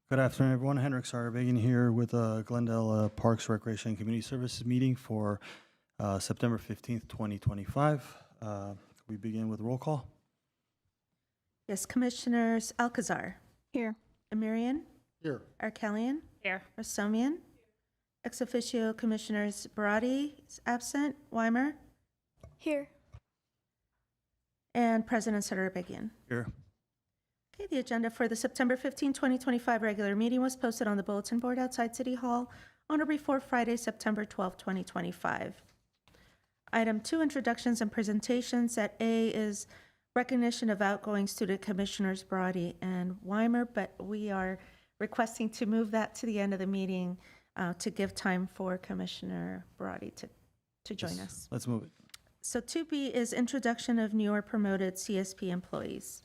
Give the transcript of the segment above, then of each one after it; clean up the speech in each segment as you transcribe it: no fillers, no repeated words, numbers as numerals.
Good afternoon, everyone. Henrik Sarbagan here with Glendale Parks Recreation and Community Services meeting for September 15th, 2025. We begin with roll call. Yes, Commissioners Alcazar, Here. Amirian, Here. Arkelian, Here. Rosomian. Ex officio Commissioners Barati is absent, Weimer, Here. and President Sarbagan. Here. Okay, the agenda for the September 15, 2025 regular meeting was posted on the bulletin board outside City Hall on or before Friday, September 12, 2025. Item 2, introductions and presentations. At A is recognition of outgoing student commissioners Barati and Weimer, but we are requesting to move that to the end of the meeting to give time for Commissioner Barati to join us. Let's move it. So 2B is introduction of new or promoted CSP employees.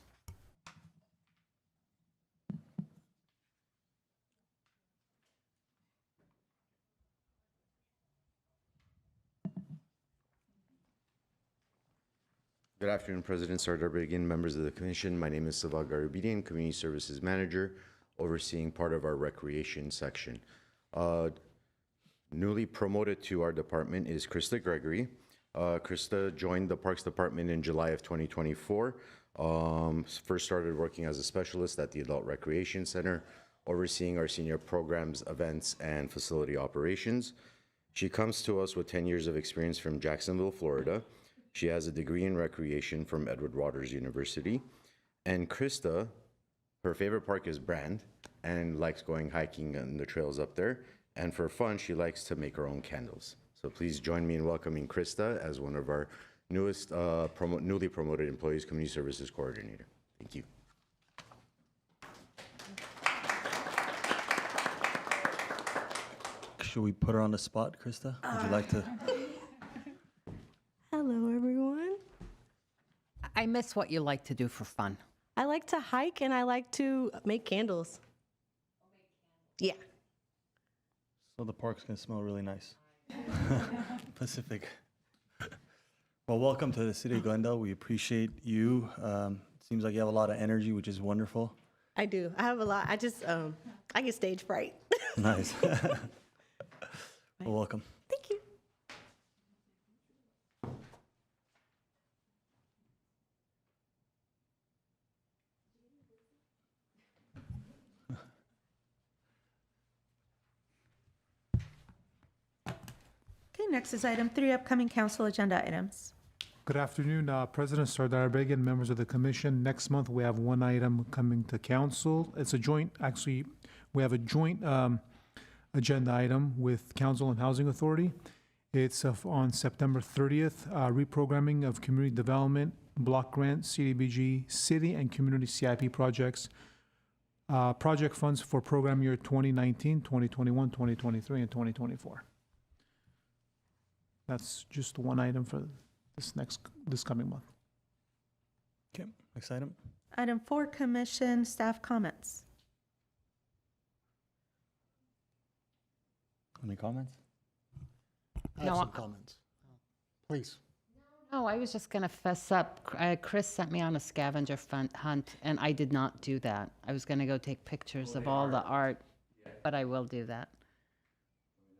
Good afternoon, President Sarbagan, members of the Commission. My name is Siva Garabedian, Community Services Manager, overseeing part of our recreation section. Newly promoted to our department is Krista Gregory. Krista joined the Parks Department in July of 2024. First started working as a specialist at the Adult Recreation Center, overseeing our senior programs, events, and facility operations. She comes to us with 10 years of experience from Jacksonville, Florida. She has a degree in recreation from Edward Waters University. And Krista, her favorite park is Brand and likes going hiking on the trails up there. And for fun, she likes to make her own candles. So please join me in welcoming Krista as one of our newest, newly promoted employees, Community Services Coordinator. Thank you. Should we put her on the spot, Krista? Would you like to? Hello, everyone. I miss what you like to do for fun. I like to hike and I like to make candles. Yeah. So the park's gonna smell really nice. Pacific. Well, welcome to the city of Glendale. We appreciate you. Seems like you have a lot of energy, which is wonderful. I do. I have a lot. I get stage fright. Nice. Well, welcome. Thank you. Okay, next is item 3, upcoming council agenda items. Good afternoon, President Sardar Begin, members of the commission. Next month, we have one item coming to council. It's a joint, actually, we have a joint agenda item with Council and Housing Authority. It's on September 30th, reprogramming of community development, block grant, CDBG, city and community CIP projects, project funds for program year 2019, 2021, 2023, and 2024. That's just one item for this coming month. Okay, next item. Item 4, commission staff comments. Any comments? I have No, some comments. Please. No, I was just going to fess up. Chris sent me on a scavenger hunt, and I did not do that. I was going to go take pictures of all the art, but I will do that.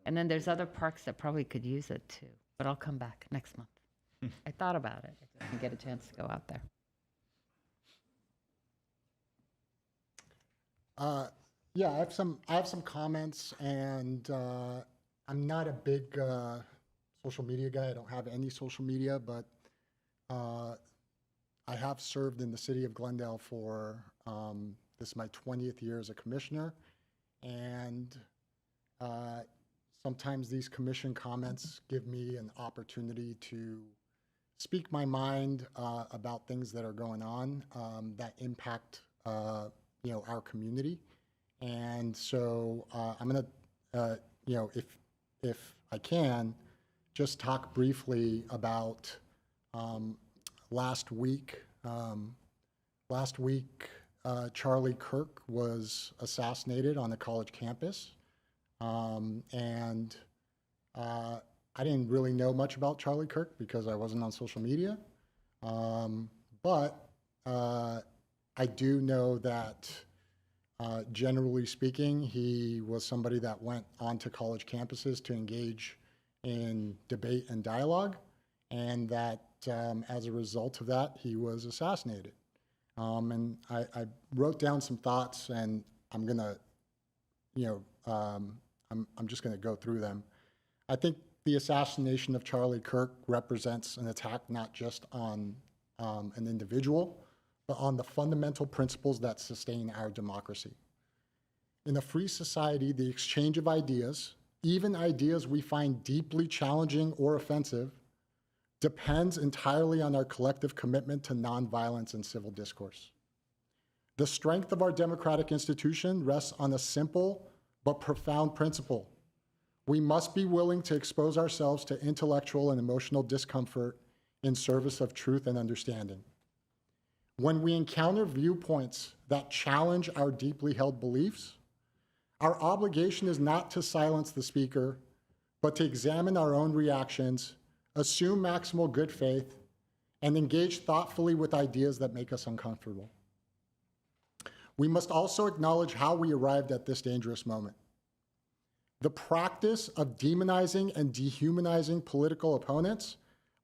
And then there's other parks that probably could use it too, but I'll come back next month. I thought about it. I didn't get a chance to go out there. Yeah, I have some comments, and I'm not a big social media guy. I don't have any social media, but I have served in the city of Glendale for this is my 20th year as a commissioner, and sometimes these commission comments give me an opportunity to speak my mind about things that are going on that impact our community. And so I'm going to, if I can, just talk briefly about last week. Charlie Kirk was assassinated on the college campus. And I didn't really know much about Charlie Kirk because I wasn't on social media. But I do know that Generally speaking, he was somebody that went onto college campuses to engage in debate and dialogue, and that as a result of that, he was assassinated. And I wrote down some thoughts, and I'm gonna, I'm just gonna go through them. I think the assassination of Charlie Kirk represents an attack not just on an individual, but on the fundamental principles that sustain our democracy. In a free society, the exchange of ideas, even ideas we find deeply challenging or offensive, depends entirely on our collective commitment to nonviolence and civil discourse. The strength of our democratic institution rests on a simple but profound principle. We must be willing to expose ourselves to intellectual and emotional discomfort in service of truth and understanding. When we encounter viewpoints that challenge our deeply held beliefs, our obligation is not to silence the speaker, but to examine our own reactions, assume maximal good faith, and engage thoughtfully with ideas that make us uncomfortable. We must also acknowledge how we arrived at this dangerous moment. The practice of demonizing and dehumanizing political opponents,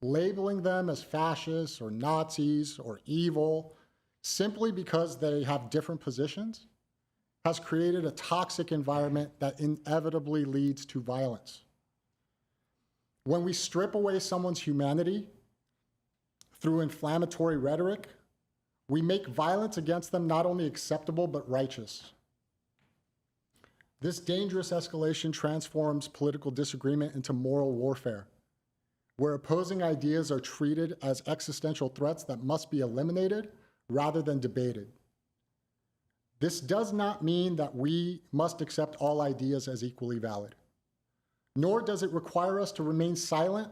labeling them as fascists or Nazis or evil, simply because they have different positions, has created a toxic environment that inevitably leads to violence. When we strip away someone's humanity through inflammatory rhetoric, we make violence against them not only acceptable, but righteous. This dangerous escalation transforms political disagreement into moral warfare, where opposing ideas are treated as existential threats that must be eliminated rather than debated. This does not mean that we must accept all ideas as equally valid, nor does it require us to remain silent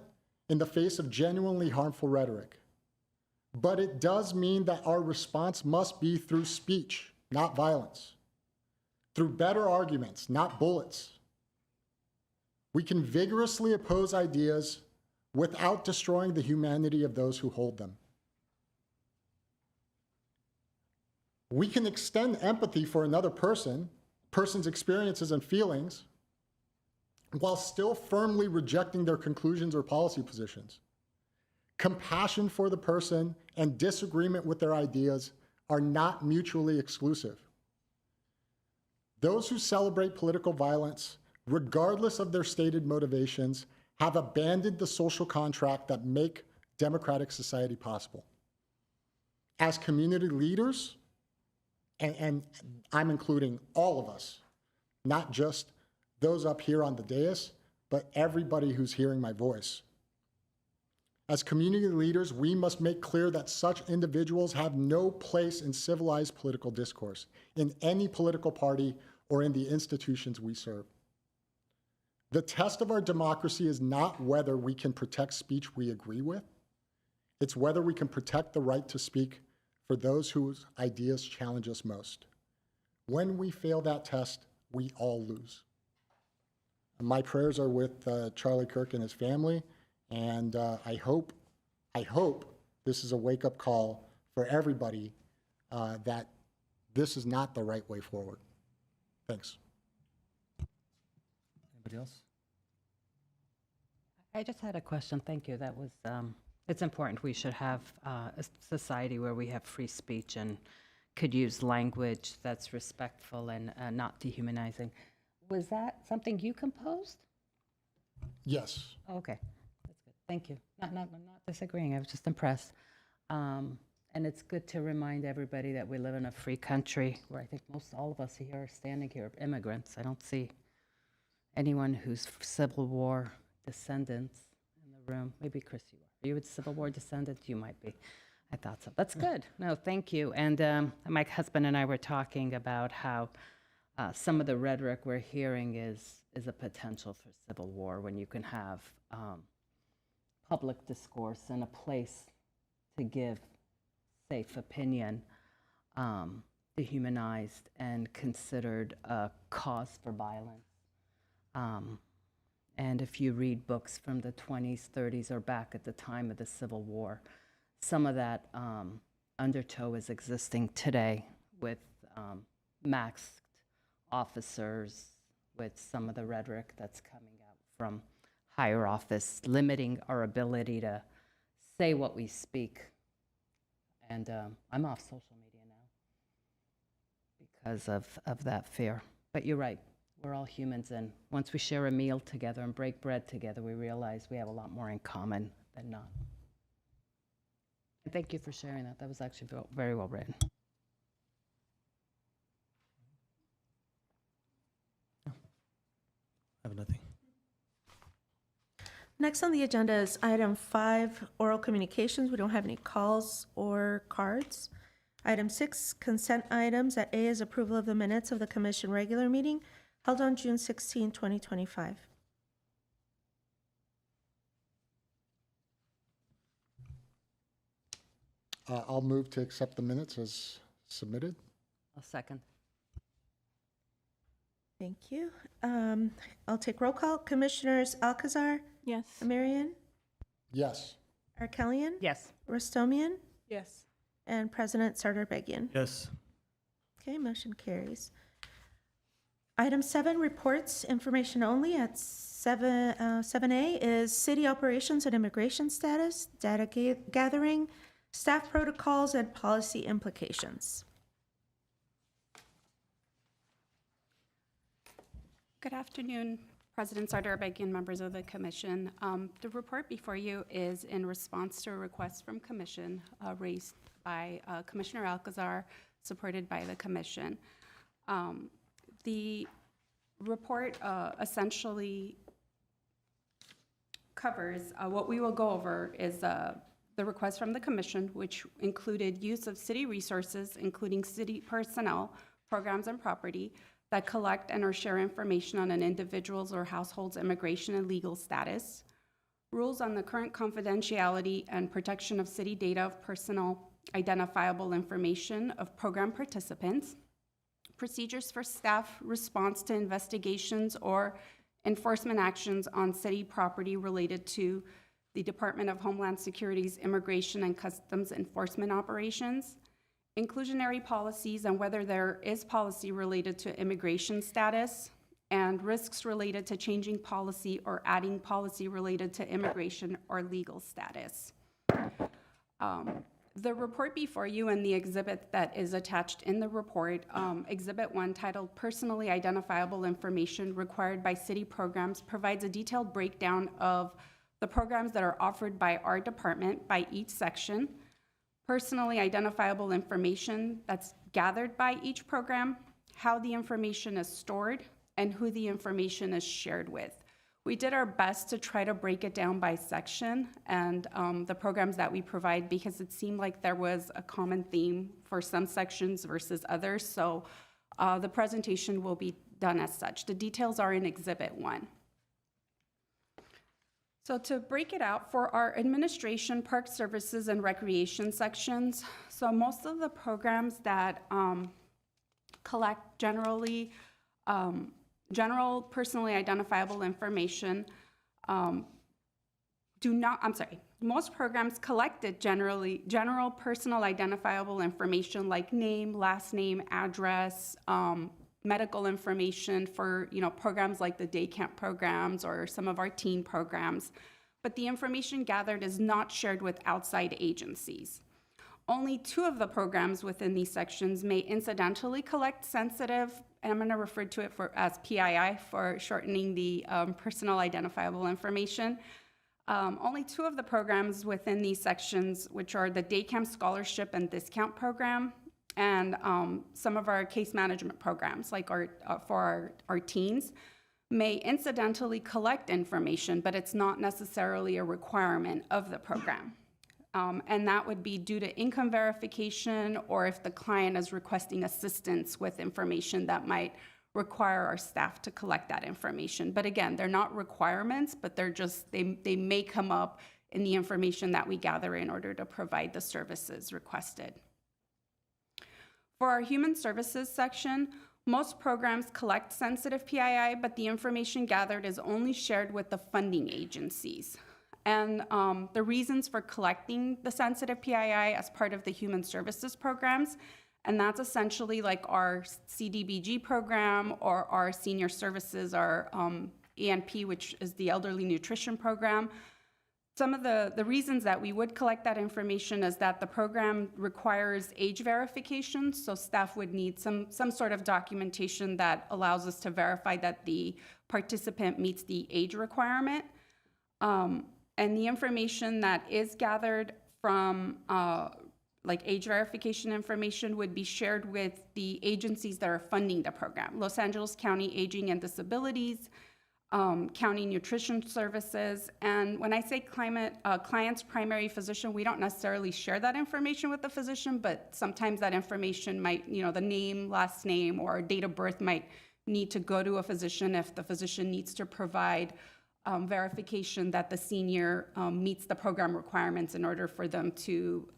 in the face of genuinely harmful rhetoric. But it does mean that our response must be through speech, not violence, through better arguments, not bullets. We can vigorously oppose ideas without destroying the humanity of those who hold them. We can extend empathy for another person's experiences and feelings, while still firmly rejecting their conclusions or policy positions. Compassion for the person and disagreement with their ideas are not mutually exclusive. Those who celebrate political violence, regardless of their stated motivations, have abandoned the social contract that make democratic society possible. As community leaders, and I'm including all of us, not just those up here on the dais, but everybody who's hearing my voice. As community leaders, we must make clear that such individuals have no place in civilized political discourse, in any political party, or in the institutions we serve. The test of our democracy is not whether we can protect speech we agree with, it's whether we can protect the right to speak for those whose ideas challenge us most. When we fail that test, we all lose. My prayers are with Charlie Kirk and his family, and I hope this is a wake-up call for everybody that this is not the right way forward. Thanks. Anybody else? I just had a question. Thank you. That was, it's important. We should have a society where we have free speech and could use language that's respectful and not dehumanizing. Was that something you composed? Yes. Okay, that's good. Thank you. I'm not disagreeing. I was just impressed. And it's good to remind everybody that we live in a free country where I think most all of us here are standing here are immigrants. I don't see anyone who's Civil War descendants in the room. Maybe Chris, you are. Are you a Civil War descendant? You might be. I thought so. That's good. No, thank you. And my husband and I were talking about how some of the rhetoric we're hearing is a potential for civil war when you can have public discourse and a place to give safe opinion, dehumanized and considered a cause for violence. And if you read books from the 20s, 30s, or back at the time of the Civil War, some of that undertow is existing today with masked officers with some of the rhetoric that's coming out from higher office, limiting our ability to say what we speak. And I'm off social media now because of that fear. But you're right, we're all humans, and once we share a meal together and break bread together, we realize we have a lot more in common than not. And thank you for sharing that. That was actually very well written. I have nothing. Next on the agenda is item 5, oral communications. We don't have any calls or cards. Item 6, consent items. At A is approval of the minutes of the commission regular meeting held on June 16, 2025. I'll move to accept the minutes as submitted. A second. Thank you. I'll take roll call. Commissioners Alcazar, Yes. Marion, Yes. Arkelian, Yes. Rostomian, Yes. and President Sardarbegian. Yes. Okay, motion carries. Item 7, reports, information only. At 7A is city operations and immigration status, data gathering, staff protocols, and policy implications. Good afternoon, President Sardarbegian, members of the commission. The report before you is in response to a request from commission raised by Commissioner Alcazar, supported by the commission. The report essentially covers, what we will go over is the request from the commission, which included use of city resources, including city personnel, programs, and property, that collect and or share information on an individual's or household's immigration and legal status, rules on the current confidentiality and protection of city data of personal identifiable information of program participants, procedures for staff response to investigations or enforcement actions on city property related to the Department of Homeland Security's immigration and customs enforcement operations, inclusionary policies and whether there is policy related to immigration status, and risks related to changing policy or adding policy related to immigration or legal status. The report before you and the exhibit that is attached in the report, Exhibit 1 titled Personally Identifiable Information Required by City Programs, provides a detailed breakdown of the programs that are offered by our department by each section, personally identifiable information that's gathered by each program, how the information is stored, and who the information is shared with. We did our best to try to break it down by section and the programs that we provide, because it seemed like there was a common theme for some sections versus others. So the presentation will be done as such. The details are in Exhibit 1. So to break it out for our administration, park services, and recreation sections, so most of the programs that collect general personally identifiable information most programs collected general personal identifiable information like name, last name, address, medical information for, programs like the day camp programs or some of our teen programs. But the information gathered is not shared with outside agencies. Only 2 of the programs within these sections may incidentally collect sensitive, and I'm going to refer to it as PII for shortening the personal identifiable information. Only 2 of the programs within these sections, which are the day camp scholarship and discount program, and some of our case management programs, like for our teens, may incidentally collect information, but it's not necessarily a requirement of the program. And that would be due to income verification, or if the client is requesting assistance with information that might require our staff to collect that information. But again, they're not requirements, but they may come up in the information that we gather in order to provide the services requested. For our human services section, most programs collect sensitive PII, but the information gathered is only shared with the funding agencies. And the reasons for collecting the sensitive PII as part of the human services programs And that's essentially like our CDBG program or our senior services, our ENP, which is the elderly nutrition program. Some of the reasons that we would collect that information is that the program requires age verification, so staff would need some sort of documentation that allows us to verify that the participant meets the age requirement. And the information that is gathered from like age verification information would be shared with the agencies that are funding the program. Los Angeles County Aging and Disabilities, County Nutrition Services, and when I say client's primary physician, we don't necessarily share that information with the physician, but sometimes that information might, the name, last name, or date of birth might need to go to a physician if the physician needs to provide verification that the senior meets the program requirements in order for them to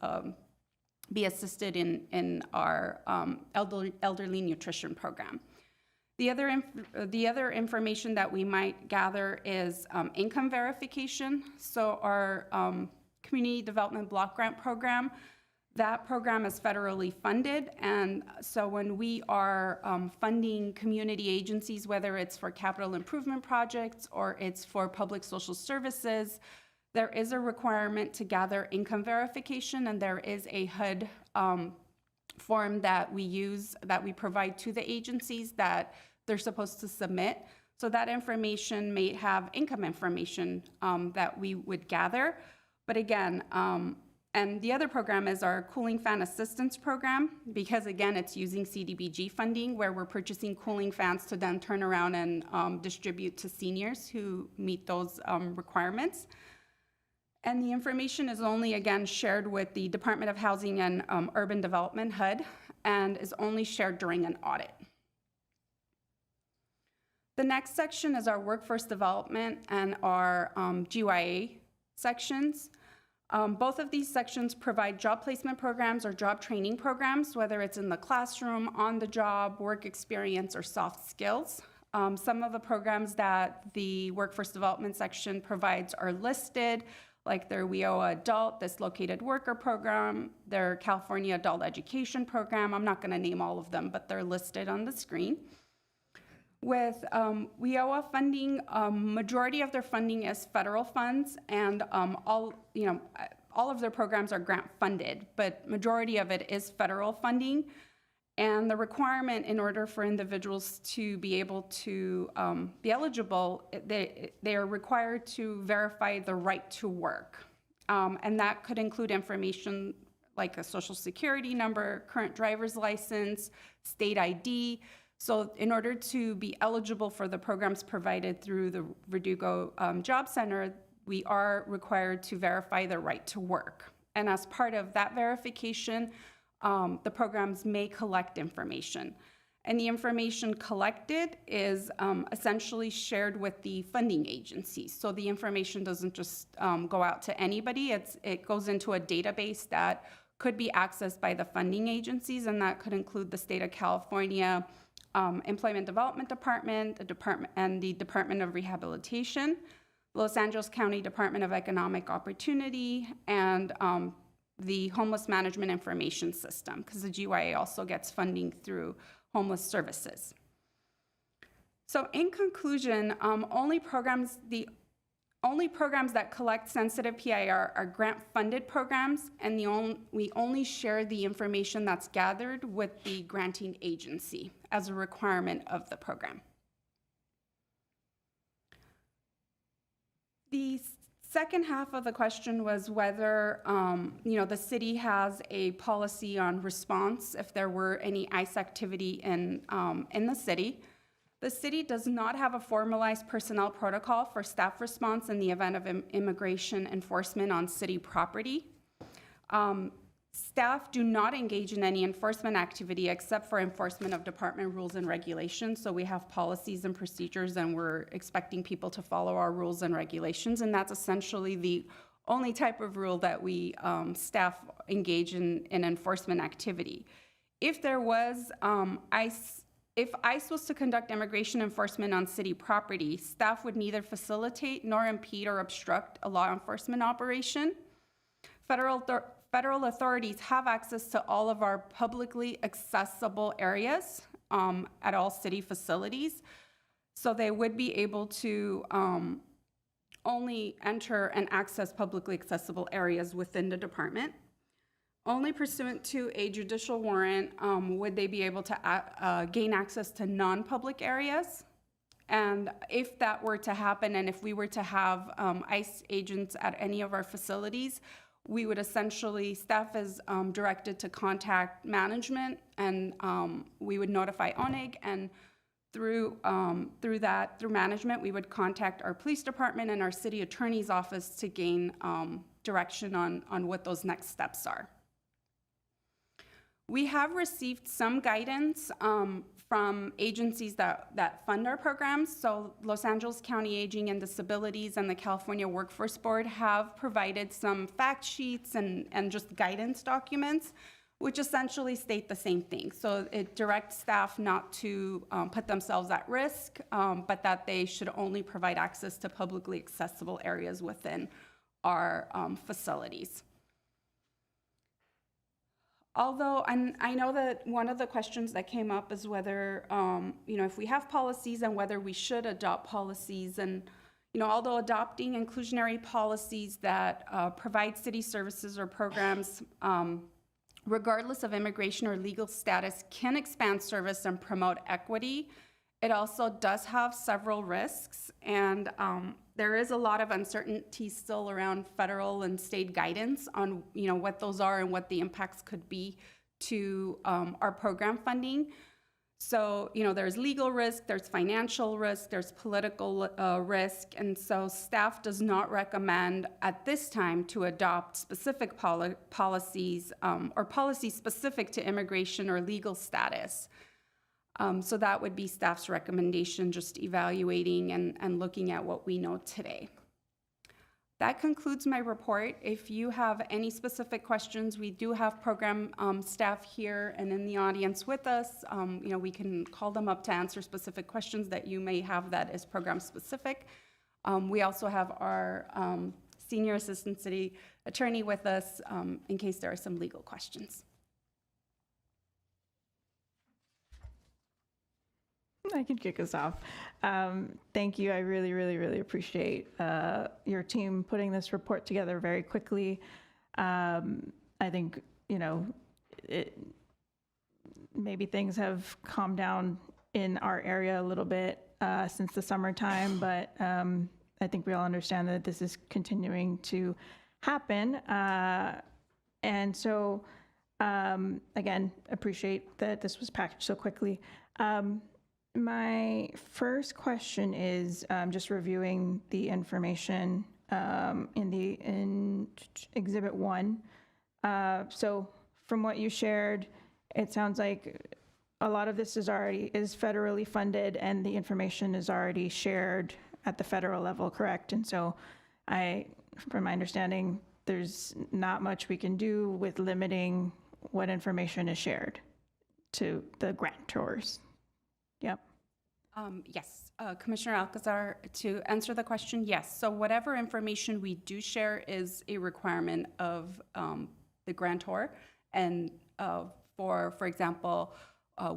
be assisted in our elderly nutrition program. The other information that we might gather is income verification. So our Community Development Block Grant Program, that program is federally funded. And so when we are funding community agencies, whether it's for capital improvement projects or it's for public social services, there is a requirement to gather income verification, and there is a HUD form that we provide to the agencies that they're supposed to submit. So that information may have income information that we would gather. But again, and the other program is our Cooling Fan Assistance Program, because again, it's using CDBG funding where we're purchasing cooling fans to then turn around and distribute to seniors who meet those requirements. And the information is only, again, shared with the Department of Housing and Urban Development, HUD, and is only shared during an audit. The next section is our workforce development and our GYA sections. Both of these sections provide job placement programs or job training programs, whether it's in the classroom, on the job, work experience, or soft skills. Some of the programs that the workforce development section provides are listed, like their WIOA Adult Dislocated Worker Program, their California Adult Education Program. I'm not gonna name all of them, but they're listed on the screen. With WIOA funding, majority of their funding is federal funds, and all of their programs are grant funded, but majority of it is federal funding. And the requirement in order for individuals to be able to be eligible, they are required to verify the right to work. And that could include information like a social security number, current driver's license, state ID. So in order to be eligible for the programs provided through the Verdugo Job Center, we are required to verify the right to work. And as part of that verification, the programs may collect information. And the information collected is essentially shared with the funding agencies. So the information doesn't just go out to anybody. It goes into a database that could be accessed by the funding agencies, and that could include the State of California Employment Development Department, and the Department of Rehabilitation, Los Angeles County Department of Economic Opportunity, and the Homeless Management Information System, because the GYA also gets funding through homeless services. So in conclusion, only programs that collect sensitive PIR are grant-funded programs, and we only share the information that's gathered with the granting agency as a requirement of the program. The second half of the question was whether the city has a policy on response if there were any ICE activity in the city. The city does not have a formalized personnel protocol for staff response in the event of immigration enforcement on city property. Staff do not engage in any enforcement activity except for enforcement of department rules and regulations. So we have policies and procedures, and we're expecting people to follow our rules and regulations. And that's essentially the only type of rule that we staff engage in enforcement activity. If there was if ICE was to conduct immigration enforcement on city property, staff would neither facilitate nor impede or obstruct a law enforcement operation. federal authorities have access to all of our publicly accessible areas at all city facilities. So they would be able to only enter and access publicly accessible areas within the department. Only pursuant to a judicial warrant would they be able to gain access to non-public areas. And if that were to happen, and if we were to have ICE agents at any of our facilities, we would essentially, staff is directed to contact management, and we would notify ONIG, and through management, we would contact our police department and our city attorney's office to gain direction on what those next steps are. We have received some guidance from agencies that fund our programs. So Los Angeles County Aging and Disabilities and the California Workforce Board have provided some fact sheets and just guidance documents, which essentially state the same thing. So it directs staff not to put themselves at risk, but that they should only provide access to publicly accessible areas within our facilities. Although, and I know that one of the questions that came up is whether, if we have policies and whether we should adopt policies. And, although adopting inclusionary policies that provide city services or programs, regardless of immigration or legal status, can expand service and promote equity, it also does have several risks. And there is a lot of uncertainty still around federal and state guidance on, what those are and what the impacts could be to our program funding. So, there's legal risk, there's financial risk, there's political risk. And so staff does not recommend at this time to adopt specific policies or policies specific to immigration or legal status. So that would be staff's recommendation, just evaluating and looking at what we know today. That concludes my report. If you have any specific questions, we do have program staff here and in the audience with us. We can call them up to answer specific questions that you may have that is program specific. We also have our senior assistant city attorney with us in case there are some legal questions. I can kick us off. Thank you. I really, really, really appreciate your team putting this report together very quickly. I think, maybe things have calmed down in our area a little bit since the summertime, but I think we all understand that this is continuing to happen. And so, again, appreciate that this was packaged so quickly. My first question is just reviewing the information in Exhibit 1. So from what you shared, it sounds like a lot of this is federally funded and the information is already shared at the federal level, correct? And so from my understanding, there's not much we can do with limiting what information is shared to the grantors. Yep. Yes, Commissioner Alcazar, to answer the question, yes. So whatever information we do share is a requirement of the grantor. And for example,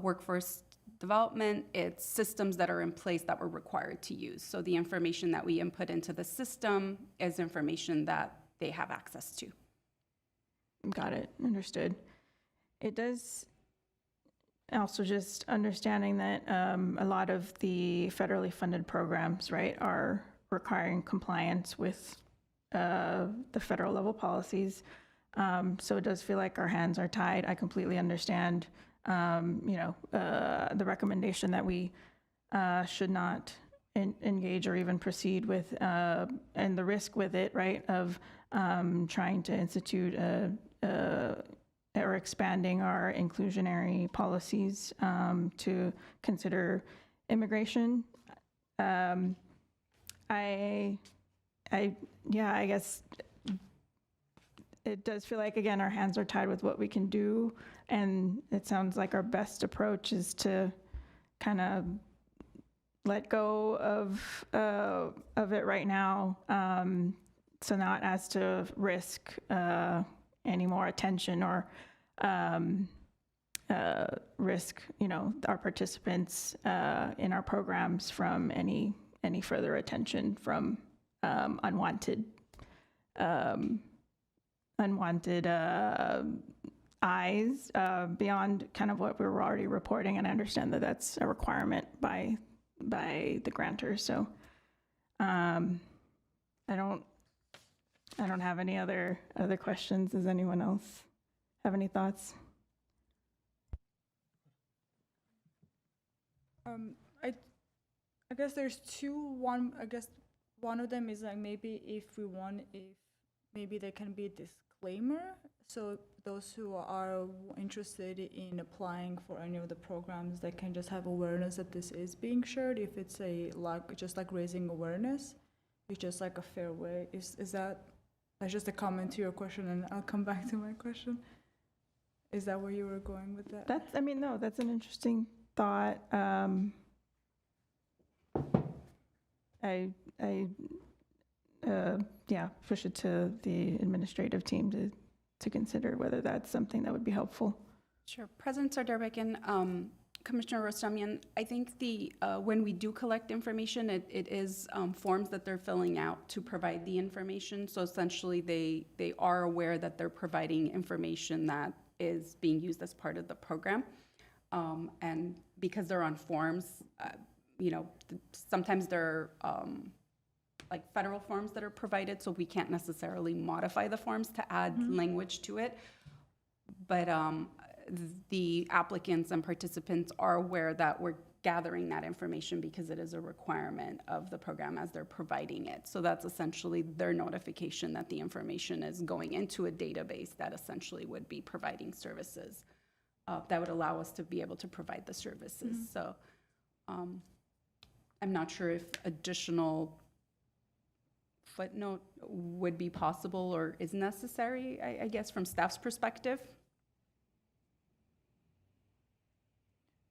workforce development, it's systems that are in place that we're required to use. So the information that we input into the system is information that they have access to. Got it. Understood. It does also just understanding that a lot of the federally funded programs, right, are requiring compliance with the federal level policies. So it does feel like our hands are tied. I completely understand, the recommendation that we should not engage or even proceed with, and the risk with it, right, of trying to institute or expanding our inclusionary policies to consider immigration. I guess it does feel like, again, our hands are tied with what we can do, and it sounds like our best approach is to kind of let go of it right now, so not as to risk any more attention or risk, our participants in our programs from any further attention from unwanted eyes beyond kind of what we were already reporting. And I understand that that's a requirement by the grantors. So I don't have any other questions. Does anyone else have any thoughts? I guess there's two. I guess one of them is like maybe maybe there can be a disclaimer. So those who are interested in applying for any of the programs, they can just have awareness that this is being shared. If it's just like raising awareness, it's just like a fair way. That's just a comment to your question, and I'll come back to my question. Is that where you were going with that? That's an interesting thought. Push it to the administrative team to consider whether that's something that would be helpful. Sure. President Sardar-Begin, Commissioner Rostamian, I think when we do collect information, it is forms that they're filling out to provide the information. So essentially, they are aware that they're providing information that is being used as part of the program. And because they're on forms, sometimes they're like federal forms that are provided, so we can't necessarily modify the forms to add language to it. But the applicants and participants are aware that we're gathering that information because it is a requirement of the program as they're providing it. So that's essentially their notification that the information is going into a database that essentially would be providing services that would allow us to be able to provide the services. So I'm not sure if additional footnote would be possible or is necessary, I guess, from staff's perspective.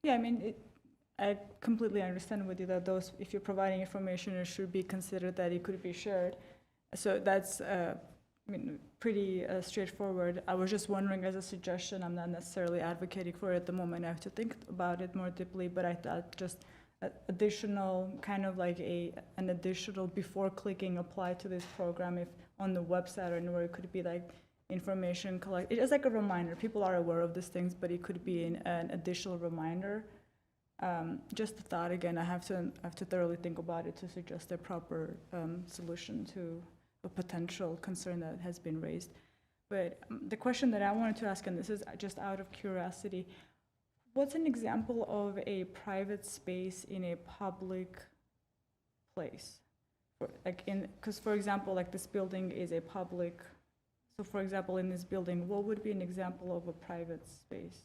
Yeah, I mean, I completely understand with you that if you're providing information, it should be considered that it could be shared. So that's, pretty straightforward. I was just wondering, as a suggestion, I'm not necessarily advocating for it at the moment. I have to think about it more deeply, but I thought just additional, kind of like an additional before clicking apply to this program, if on the website or anywhere, it could be like information collect. It's like a reminder. People are aware of these things, but it could be an additional reminder. Just a thought. Again, I have to thoroughly think about it to suggest a proper solution to a potential concern that has been raised. But the question that I wanted to ask, and this is just out of curiosity, what's an example of a private space in a public place? Because for example, like this building is a public. So for example, in this building, what would be an example of a private space?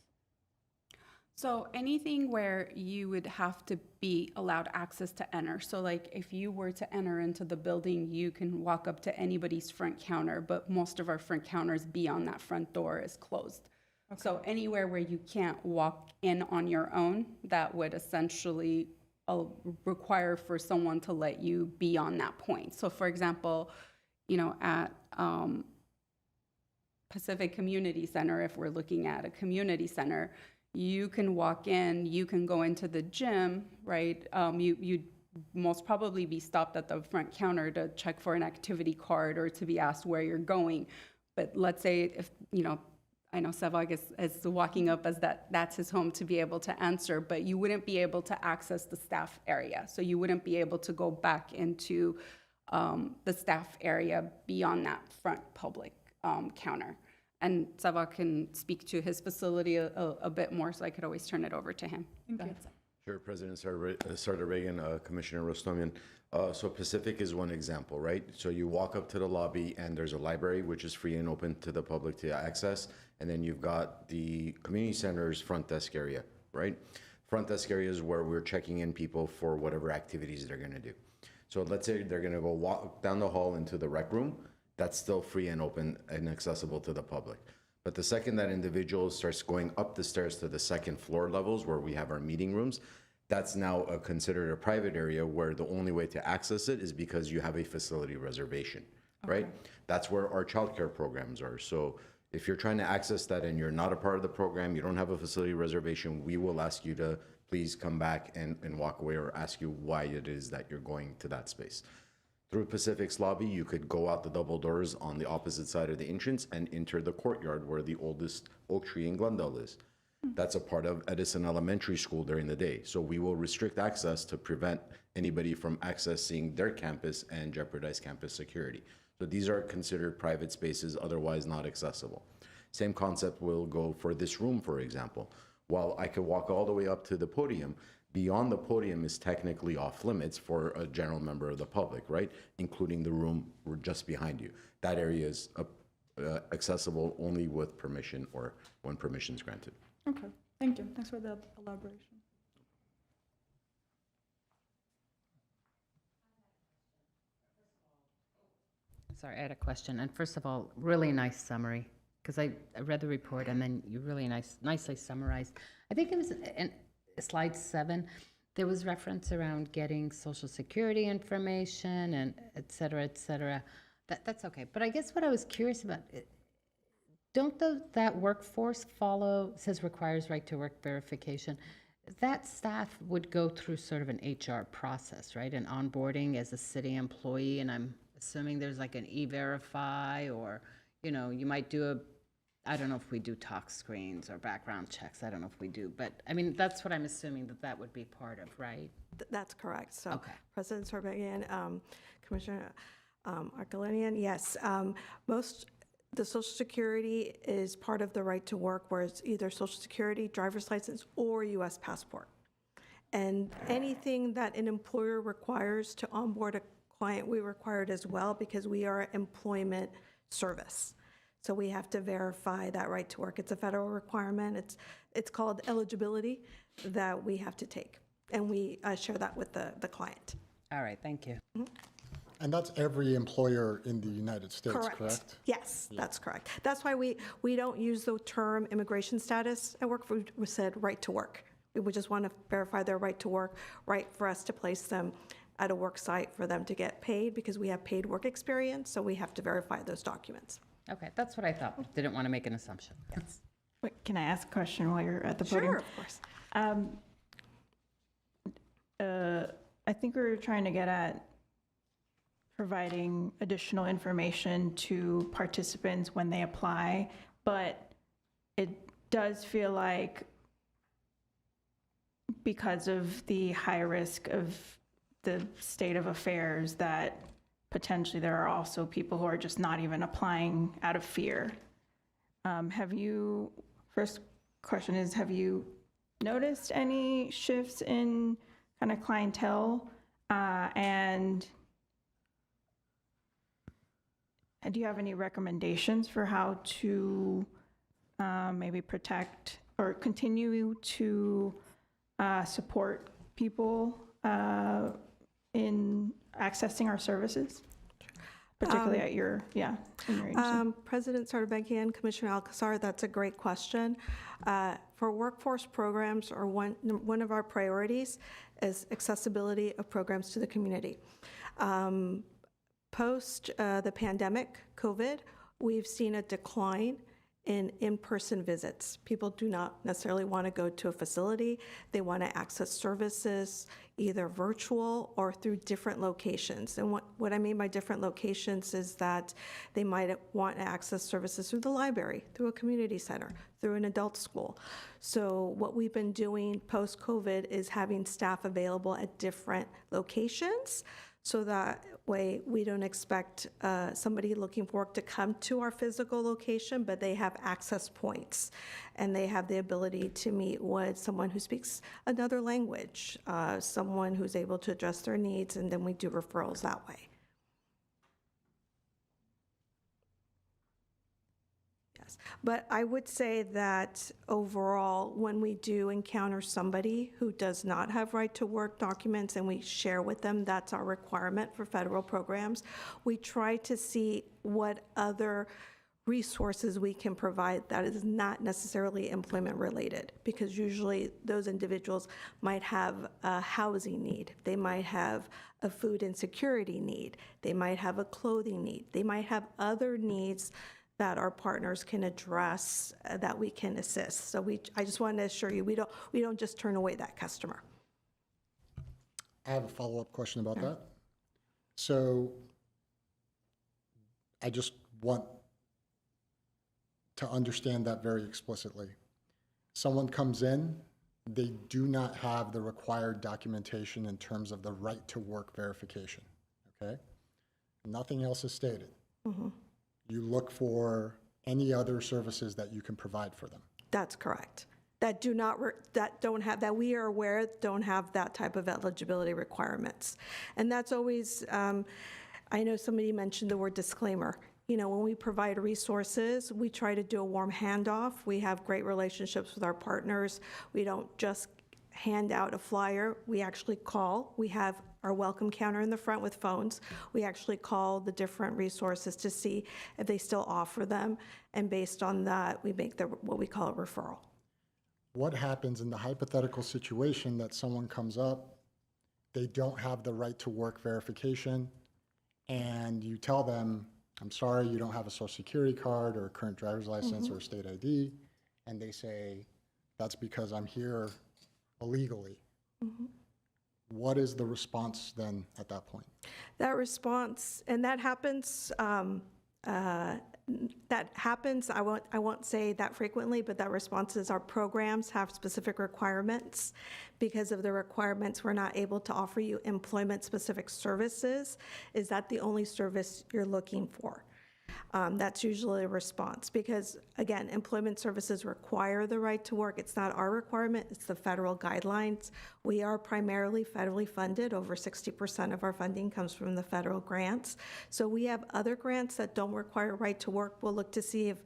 So anything where you would have to be allowed access to enter. So like if you were to enter into the building, you can walk up to anybody's front counter, but most of our front counters beyond that front door is closed. Okay. So anywhere where you can't walk in on your own, that would essentially require for someone to let you be on that point. So for example, at Pacific Community Center, if we're looking at a community center, you can walk in, you can go into the gym, right? You'd most probably be stopped at the front counter to check for an activity card or to be asked where you're going. But let's say if, I know Savak is walking up as that's his home to be able to answer, but you wouldn't be able to access the staff area. So you wouldn't be able to go back into the staff area beyond that front public counter. And Savak can speak to his facility a bit more, so I could always turn it over to him. Thank you. Sure, President Sardar-Begin, Commissioner Rostamian. So Pacific is one example, right? So you walk up to the lobby and there's a library which is free and open to the public to access. And then you've got the community center's front desk area, right? Front desk area is where we're checking in people for whatever activities they're gonna do. So let's say they're gonna go walk down the hall into the rec room. That's still free and open and accessible to the public. But the second that individual starts going up the stairs to the second floor levels where we have our meeting rooms, that's now considered a private area where the only way to access it is because you have a facility reservation, right? That's where our childcare programs are. So If you're trying to access that and you're not a part of the program, you don't have a facility reservation, we will ask you to please come back and walk away, or ask you why it is that you're going to that space. Through Pacific's lobby, you could go out the double doors on the opposite side of the entrance and enter the courtyard where the oldest oak tree in Glendale is. That's a part of Edison Elementary School during the day. So we will restrict access to prevent anybody from accessing their campus and jeopardize campus security. So these are considered private spaces, otherwise not accessible. Same concept will go for this room, for example. While I could walk all the way up to the podium, beyond the podium is technically off limits for a general member of the public, right? Including the room just behind you. That area is accessible only with permission or when permission is granted. Okay, thank you. Thanks for the elaboration. Sorry, I had a question. And first of all, really nice summary, because I read the report and then you really nicely summarized. I think it was in slide 7, there was reference around getting social security information and et cetera, et cetera. That's okay. But I guess what I was curious about, don't that workforce says requires right to work verification. That staff would go through sort of an HR process, right? An onboarding as a city employee, and I'm assuming there's like an E-Verify, or, you might do I don't know if we do talk screens or background checks. I don't know if we do, but I mean, that's what I'm assuming that would be part of, right? That's correct. So Okay. President Sarbagian, Commissioner Arkalanian, yes. The Social Security is part of the right to work, where it's either Social Security, driver's license, or U.S. passport. And anything that an employer requires to onboard a client, we require it as well, because we are an employment service. So we have to verify that right to work. It's a federal requirement. It's called eligibility that we have to take. And we share that with the client. All right, thank you. And that's every employer in the United States, correct? Yes, that's correct. That's why we don't use the term immigration status at work. We said right to work. We would just want to verify their right to work, right for us to place them at a work site for them to get paid, because we have paid work experience, so we have to verify those documents. Okay, that's what I thought. Didn't want to make an assumption. Yes. Wait, can I ask a question while you're at the podium? Sure, of course. I think we were trying to get at providing additional information to participants when they apply, but it does feel like, because of the high risk of the state of affairs, that potentially there are also people who are just not even applying out of fear. First question is, have you noticed any shifts in kind of clientele? And do you have any recommendations for how to maybe protect or continue to support people in accessing our services, particularly at your, in your agency? President Sarbagian, Commissioner Alcazar, that's a great question. For workforce programs, or one of our priorities is accessibility of programs to the community. Post the pandemic, COVID, we've seen a decline in in-person visits. People do not necessarily want to go to a facility. They want to access services either virtual or through different locations. And what I mean by different locations is that they might want to access services through the library, through a community center, through an adult school. So what we've been doing post-COVID is having staff available at different locations, so that way we don't expect somebody looking for work to come to our physical location, but they have access points and they have the ability to meet with someone who speaks another language, someone who's able to address their needs, and then we do referrals that way. Yes, but I would say that overall, when we do encounter somebody who does not have right to work documents and we share with them, that's our requirement for federal programs, we try to see what other resources we can provide that is not necessarily employment related, because usually those individuals might have a housing need, they might have a food insecurity need, they might have a clothing need, they might have other needs that our partners can address, that we can assist. So I just wanted to assure you, we don't just turn away that customer. I have a follow-up question about that. So I just want to understand that very explicitly. Someone comes in, they do not have the required documentation in terms of the right to work verification, okay? Nothing else is stated. You look for any other services that you can provide for them. That's correct. That we are aware don't have that type of eligibility requirements. And that's always, I know somebody mentioned the word disclaimer. You know, when we provide resources, we try to do a warm handoff. We have great relationships with our partners. We don't just hand out a flyer. We actually call. We have our welcome counter in the front with phones. We actually call the different resources to see if they still offer them. And based on that, we make what we call a referral. What happens in the hypothetical situation that someone comes up, they don't have the right to work verification, and you tell them, I'm sorry, you don't have a social security card or a current driver's license or a state ID, and they say, that's because I'm here illegally. What is the response then at that point? That response, and that happens, I won't say that frequently, but that response is our programs have specific requirements. Because of the requirements, we're not able to offer you employment-specific services. Is that the only service you're looking for? That's usually a response because, again, employment services require the right to work. It's not our requirement, it's the federal guidelines. We are primarily federally funded. Over 60% of our funding comes from the federal grants. So we have other grants that don't require right to work. We'll look to see if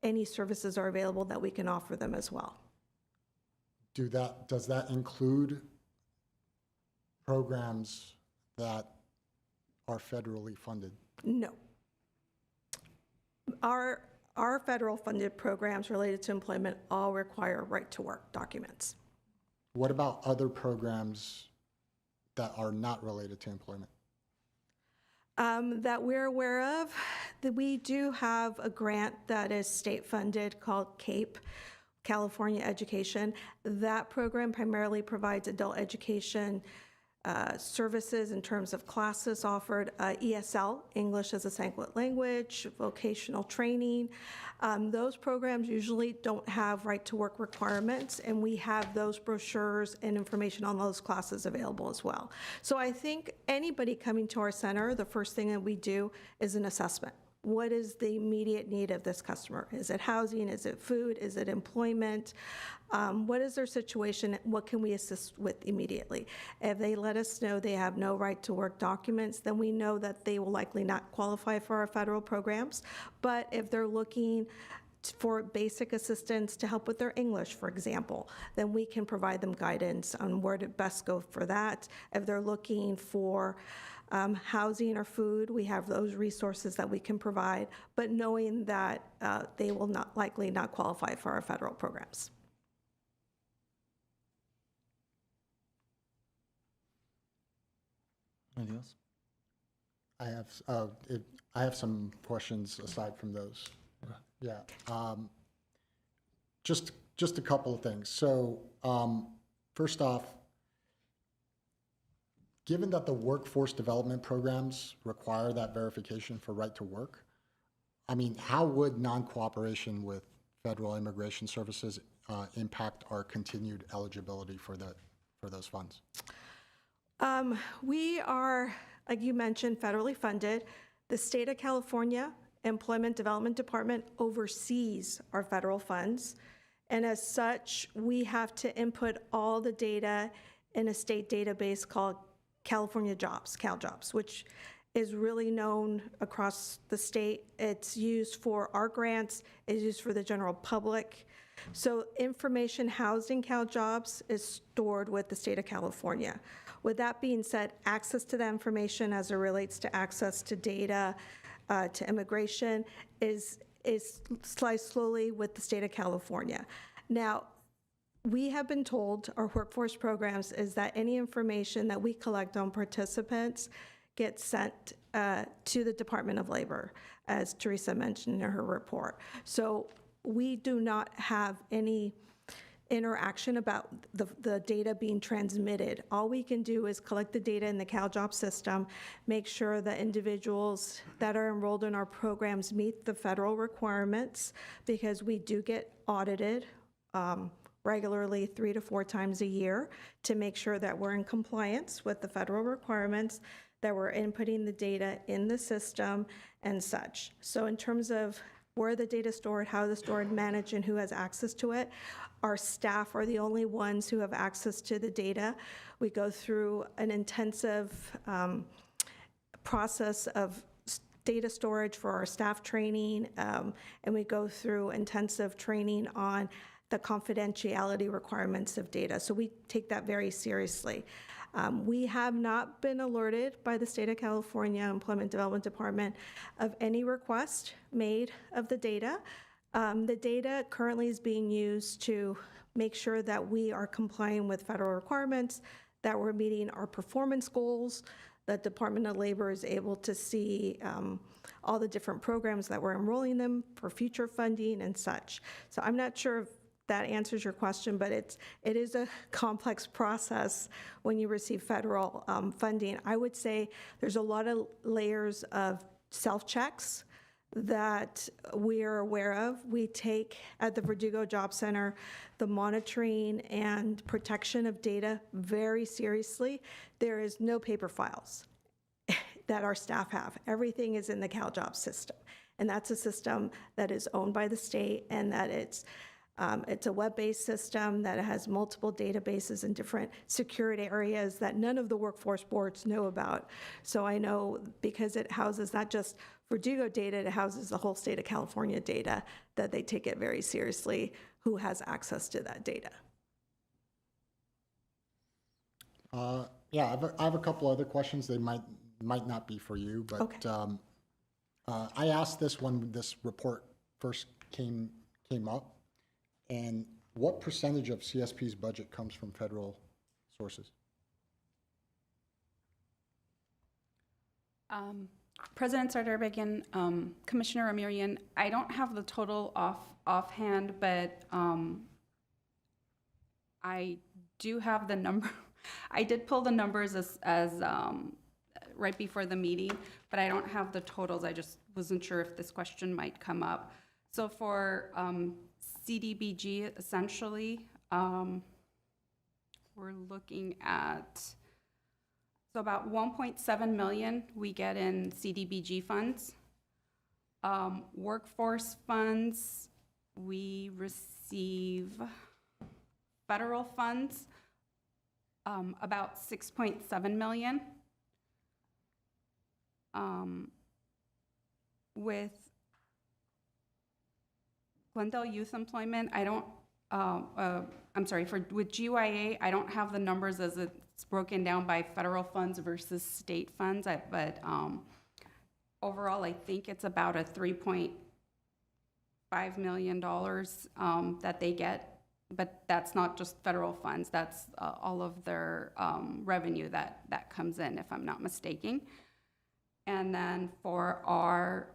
any services are available that we can offer them as well. Does that include programs that are federally funded? No. Our federal funded programs related to employment all require right to work documents. What about other programs that are not related to employment? That we're aware of, that we do have a grant that is state funded called CAPE, California Education. That program primarily provides adult education services in terms of classes offered, ESL, English as a second language, vocational training. Those programs usually don't have right to work requirements, and we have those brochures and information on those classes available as well. So I think anybody coming to our center, the first thing that we do is an assessment. What is the immediate need of this customer? Is it housing? Is it food? Is it employment? What is their situation? What can we assist with immediately? If they let us know they have no right to work documents, then we know that they will likely not qualify for our federal programs. But if they're looking for basic assistance to help with their English, for example, then we can provide them guidance on where to best go for that. If they're looking for housing or food, we have those resources that we can provide, but knowing that they will likely not qualify for our federal programs. Anything else? I have some questions aside from those. Yeah. Just a couple of things. So first off, given that the workforce development programs require that verification for right to work, I mean, how would non-cooperation with federal immigration services impact our continued eligibility for those funds? We are, like you mentioned, federally funded. The state of California Employment Development Department oversees our federal funds. And as such, we have to input all the data in a state database called California Jobs, CalJobs, which is really known across the state. It's used for our grants, it's used for the general public. So information housed in CalJobs is stored with the state of California. With that being said, access to that information as it relates to access to data, to immigration is sliced slowly with the state of California. Now, we have been told, our workforce programs, is that any information that we collect on participants get sent to the Department of Labor, as Teresa mentioned in her report. So we do not have any interaction about the data being transmitted. All we can do is collect the data in the CalJobs system, make sure that individuals that are enrolled in our programs meet the federal requirements, because we do get audited regularly 3 to 4 times a year to make sure that we're in compliance with the federal requirements, that we're inputting the data in the system and such. So in terms of where the data is stored, how it's stored, managed, and who has access to it, our staff are the only ones who have access to the data. We go through an intensive process of data storage for our staff training, and we go through intensive training on the confidentiality requirements of data. So we take that very seriously. We have not been alerted by the State of California Employment Development Department of any request made of the data. The data currently is being used to make sure that we are complying with federal requirements, that we're meeting our performance goals. The Department of Labor is able to see all the different programs that we're enrolling them for future funding and such. So I'm not sure if that answers your question, but it is a complex process when you receive federal funding. I would say there's a lot of layers of self-checks that we're aware of. We take at the Verdugo Job Center the monitoring and protection of data very seriously. There is no paper files that our staff have. Everything is in the CalJobs system. And that's a system that is owned by the state, and that it's a web-based system that has multiple databases in different security areas that none of the workforce boards know about. So I know because it houses not just Verdugo data, it houses the whole state of California data, that they take it very seriously, who has access to that data. Yeah, I have a couple other questions. They might not be for you, but Okay. I asked this when this report first came up, and what percentage of CSP's budget comes from federal sources? President Sardarbagian, Commissioner Amirian, I don't have the total offhand, but I do have the number. I did pull the numbers as right before the meeting, but I don't have the totals. I just wasn't sure if this question might come up. So for CDBG, essentially, we're looking at, so about 1.7 million we get in CDBG funds. Workforce funds, we receive federal funds, about 6.7 million. With Glendale Youth Employment, I don't, I'm sorry, with GYA, I don't have the numbers as it's broken down by federal funds versus state funds, but overall, I think it's about a $3.5 million that they get, but that's not just federal funds, that's all of their revenue that comes in, if I'm not mistaken. And then for our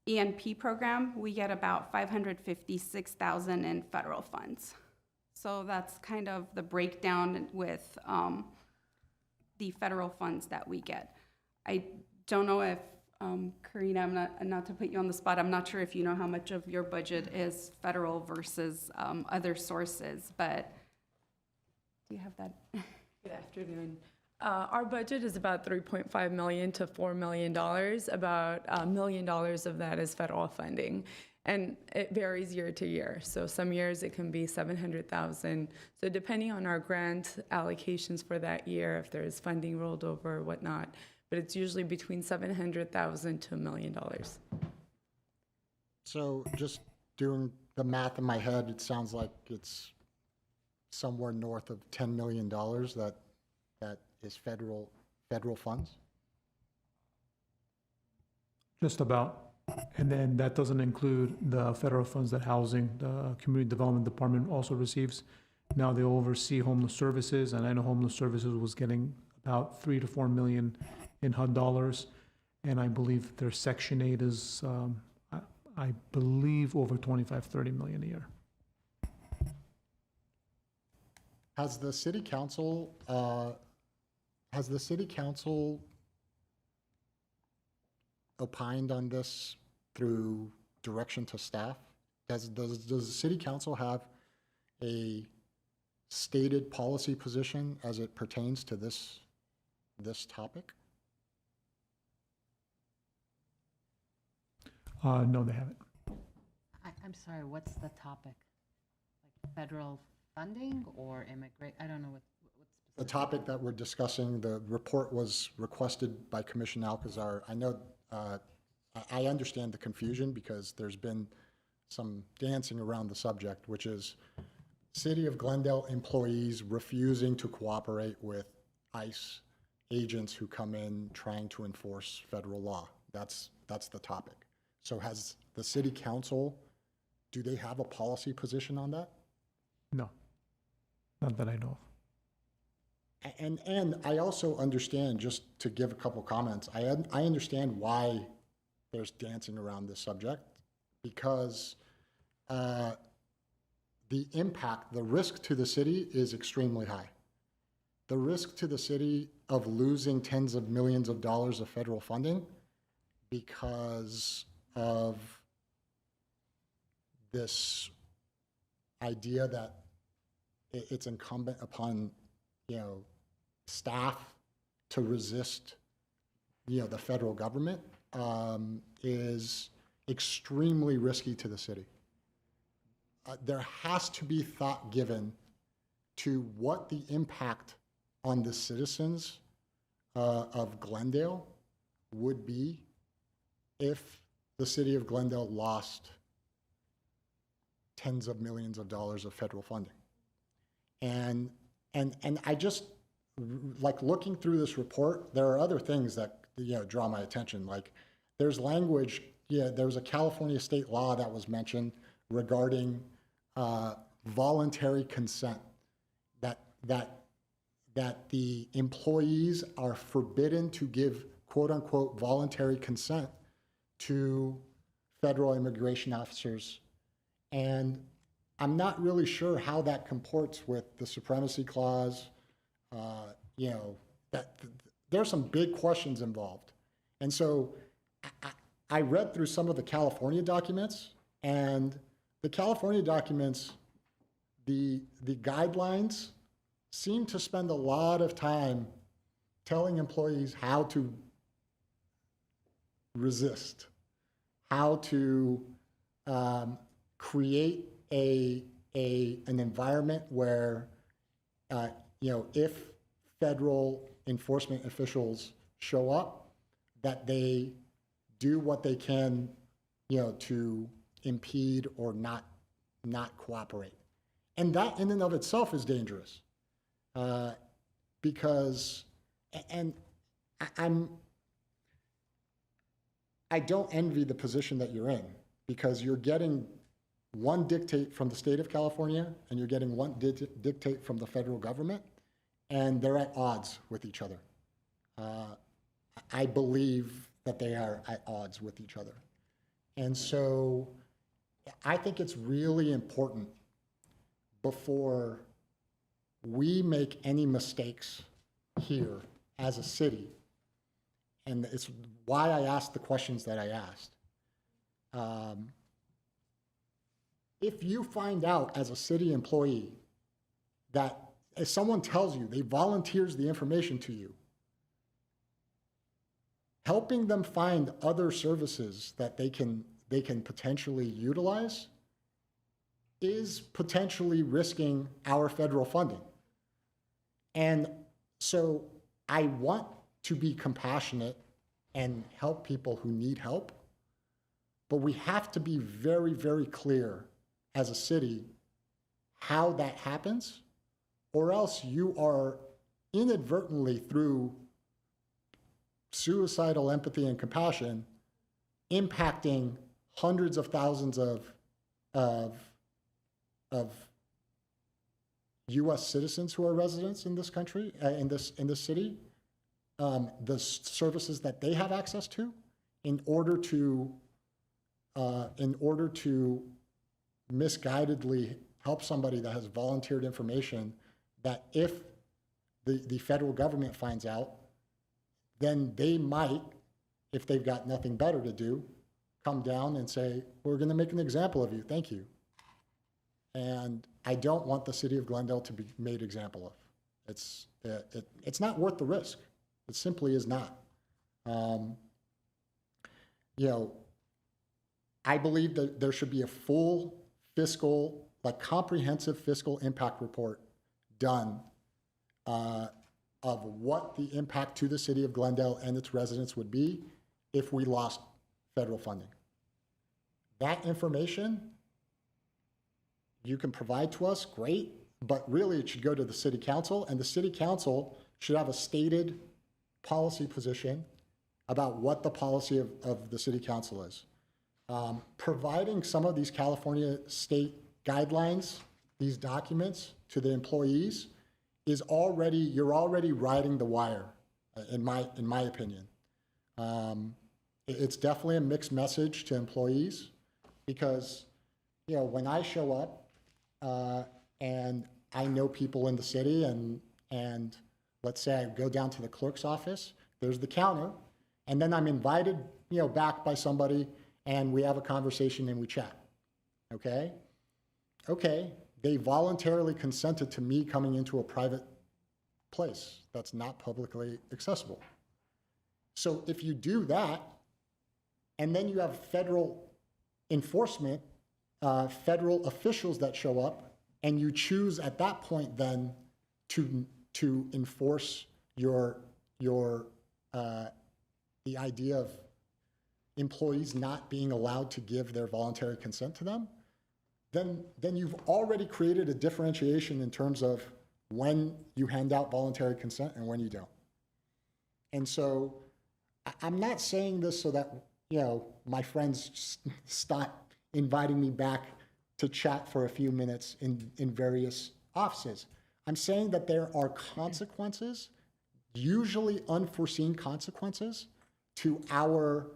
ENP program, we get about $556,000 in federal funds. So that's kind of the breakdown with the federal funds that we get. I don't know if, Karina, I'm not to put you on the spot, I'm not sure if you know how much of your budget is federal versus other sources, but do you have that? Good afternoon. Our budget is about $3.5 million to $4 million. About $1 million of that is federal funding, and it varies year to year. So some years it can be $700,000. So depending on our grant allocations for that year, if there is funding rolled over or whatnot, but it's usually between $700,000 to $1 million. So just doing the math in my head, it sounds like it's somewhere north of $10 million that is federal funds? Just about. And then that doesn't include the federal funds that housing, the Community Development Department also receives. Now they oversee homeless services, and I know homeless services was getting about 3 to 4 million in HUD dollars. And I believe their Section 8 is, I believe, over 25, 30 million a year. Has the city council, opined on this through direction to staff? Does the city council have a stated policy position as it pertains to this topic? No, they haven't. I'm sorry, what's the topic? Like federal funding or immigrate? I don't know what's The topic that we're discussing, the report was requested by Commissioner Alcazar. I know, I understand the confusion because there's been some dancing around the subject, which is City of Glendale employees refusing to cooperate with ICE agents who come in trying to enforce federal law. That's the topic. So has the city council, do they have a policy position on that? No, not that I know of. And I also understand, just to give a couple comments, I understand why there's dancing around this subject, because the impact, the risk to the city is extremely high. The risk to the city of losing tens of millions of dollars of federal funding because of this idea that it's incumbent upon, staff to resist, the federal government, is extremely risky to the city. There has to be thought given to what the impact on the citizens of Glendale would be if the city of Glendale lost tens of millions of dollars of federal funding. And I just, like, looking through this report, there are other things that, draw my attention. Like, there's language, there was a California state law that was mentioned regarding voluntary consent, that the employees are forbidden to give quote-unquote voluntary consent to federal immigration officers. And I'm not really sure how that comports with the Supremacy Clause. That there's some big questions involved. And so I read through some of the California documents, and the California documents, the guidelines seem to spend a lot of time telling employees how to resist, how to create an environment where, if federal enforcement officials show up, that they do what they can, to impede or not cooperate. And that in and of itself is dangerous, because, and I don't envy the position that you're in, because you're getting one dictate from the state of California and you're getting one dictate from the federal government, and they're at odds with each other. I believe that they are at odds with each other. And so I think it's really important, before we make any mistakes here as a city, and it's why I asked the questions that I asked. If you find out as a city employee that if someone tells you, they volunteers the information to you, helping them find other services that they can potentially utilize is potentially risking our federal funding. And so I want to be compassionate and help people who need help, but we have to be very, very clear as a city how that happens, or else you are inadvertently, through suicidal empathy and compassion, impacting hundreds of thousands of U.S. citizens who are residents in this country, in this city, services that they have access to in order to misguidedly help somebody that has volunteered information that if the federal government finds out, then they might, if they've got nothing better to do, come down and say, we're going to make an example of you, thank you. And I don't want the city of Glendale to be made example of. It's not worth the risk. It simply is not. I believe that there should be a full fiscal, like comprehensive fiscal impact report done of what the impact to the city of Glendale and its residents would be if we lost federal funding. That information you can provide to us, great, but really it should go to the city council, and the city council should have a stated policy position about what the policy of the city council is. Providing some of these California state guidelines, these documents to the employees is already, you're already riding the wire, in my opinion. It's definitely a mixed message to employees because, when I show up and I know people in the city and let's say I go down to the clerk's office, there's the counter, and then I'm invited, back by somebody and we have a conversation and we chat, okay? Okay, they voluntarily consented to me coming into a private place that's not publicly accessible. So if you do that, and then you have federal enforcement, federal officials that show up, and you choose at that point then to enforce the idea of employees not being allowed to give their voluntary consent to them, then you've already created a differentiation in terms of when you hand out voluntary consent and when you don't. And so I'm not saying this so that, my friends stop inviting me back to chat for a few minutes in various offices. I'm saying that there are consequences, usually unforeseen consequences, to our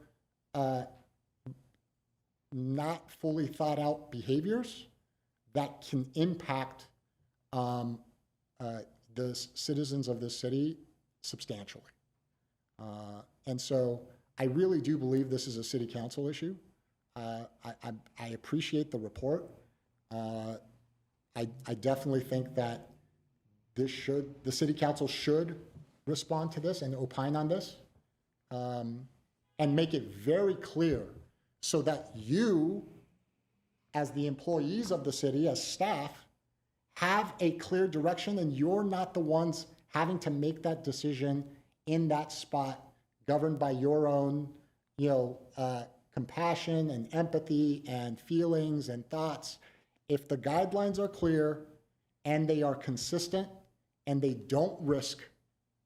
not fully thought out behaviors that can impact the citizens of this city substantially. And so I really do believe this is a city council issue. I appreciate the report. I definitely think that the city council should respond to this and opine on this and make it very clear so that you, as the employees of the city, as staff, have a clear direction and you're not the ones having to make that decision in that spot governed by your own, compassion and empathy and feelings and thoughts. If the guidelines are clear and they are consistent and they don't risk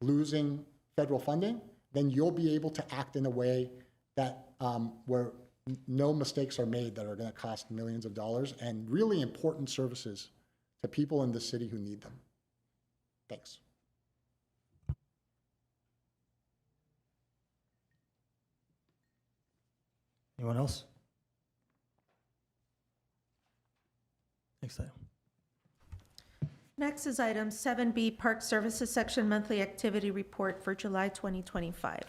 losing federal funding, then you'll be able to act in a way that where no mistakes are made that are going to cost millions of dollars and really important services to people in the city who need them. Thanks. Anyone else? Next item. Next is item 7B, Park Services Section Monthly Activity Report for July 2025.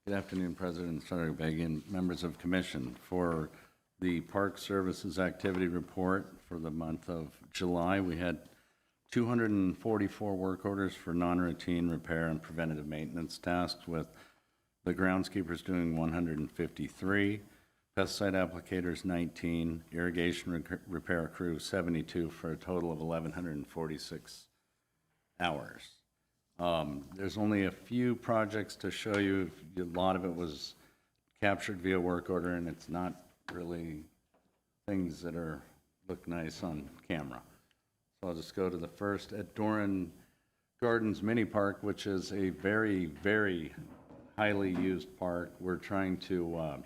Good afternoon, President Sarabagi, members of commission. For the Park Services Activity Report for the month of July, we had 244 work orders for non-routine repair and preventative maintenance tasks, with the groundskeepers doing 153, pesticide applicators 19, irrigation repair crew 72, for a total of 1,146 hours. There's only a few projects to show you. A lot of it was captured via work order, and it's not really things that look nice on camera. So I'll just go to the first at Doran Gardens Mini Park, which is a very, very highly used park. We're trying to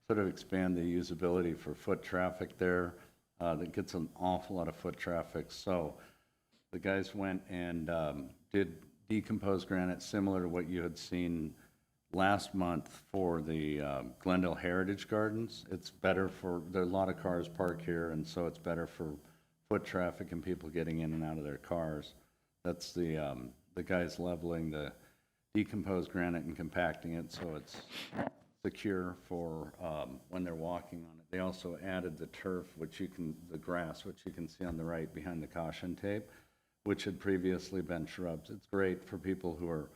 sort of expand the usability for foot traffic there. That gets an awful lot of foot traffic. So the guys went and did decomposed granite similar to what you had seen last month for the Glendale Heritage Gardens. It's better for, there are a lot of cars parked here, and so it's better for foot traffic and people getting in and out of their cars. That's the guys leveling the decomposed granite and compacting it so it's secure for when they're walking on it. They also added the turf, the grass, which you can see on the right behind the caution tape, which had previously been shrubs. It's great for people who are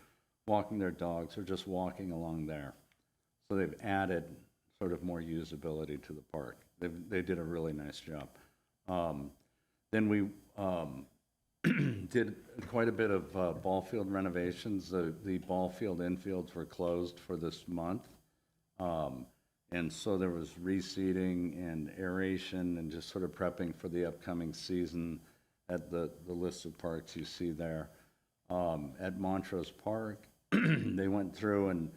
walking their dogs or just walking along there. So they've added sort of more usability to the park. They did a really nice job. Then we did quite a bit of ball field renovations. The ball field infields were closed for this month. And so there was reseeding and aeration and just sort of prepping for the upcoming season at the list of parks you see there. At Montrose Park, they went through and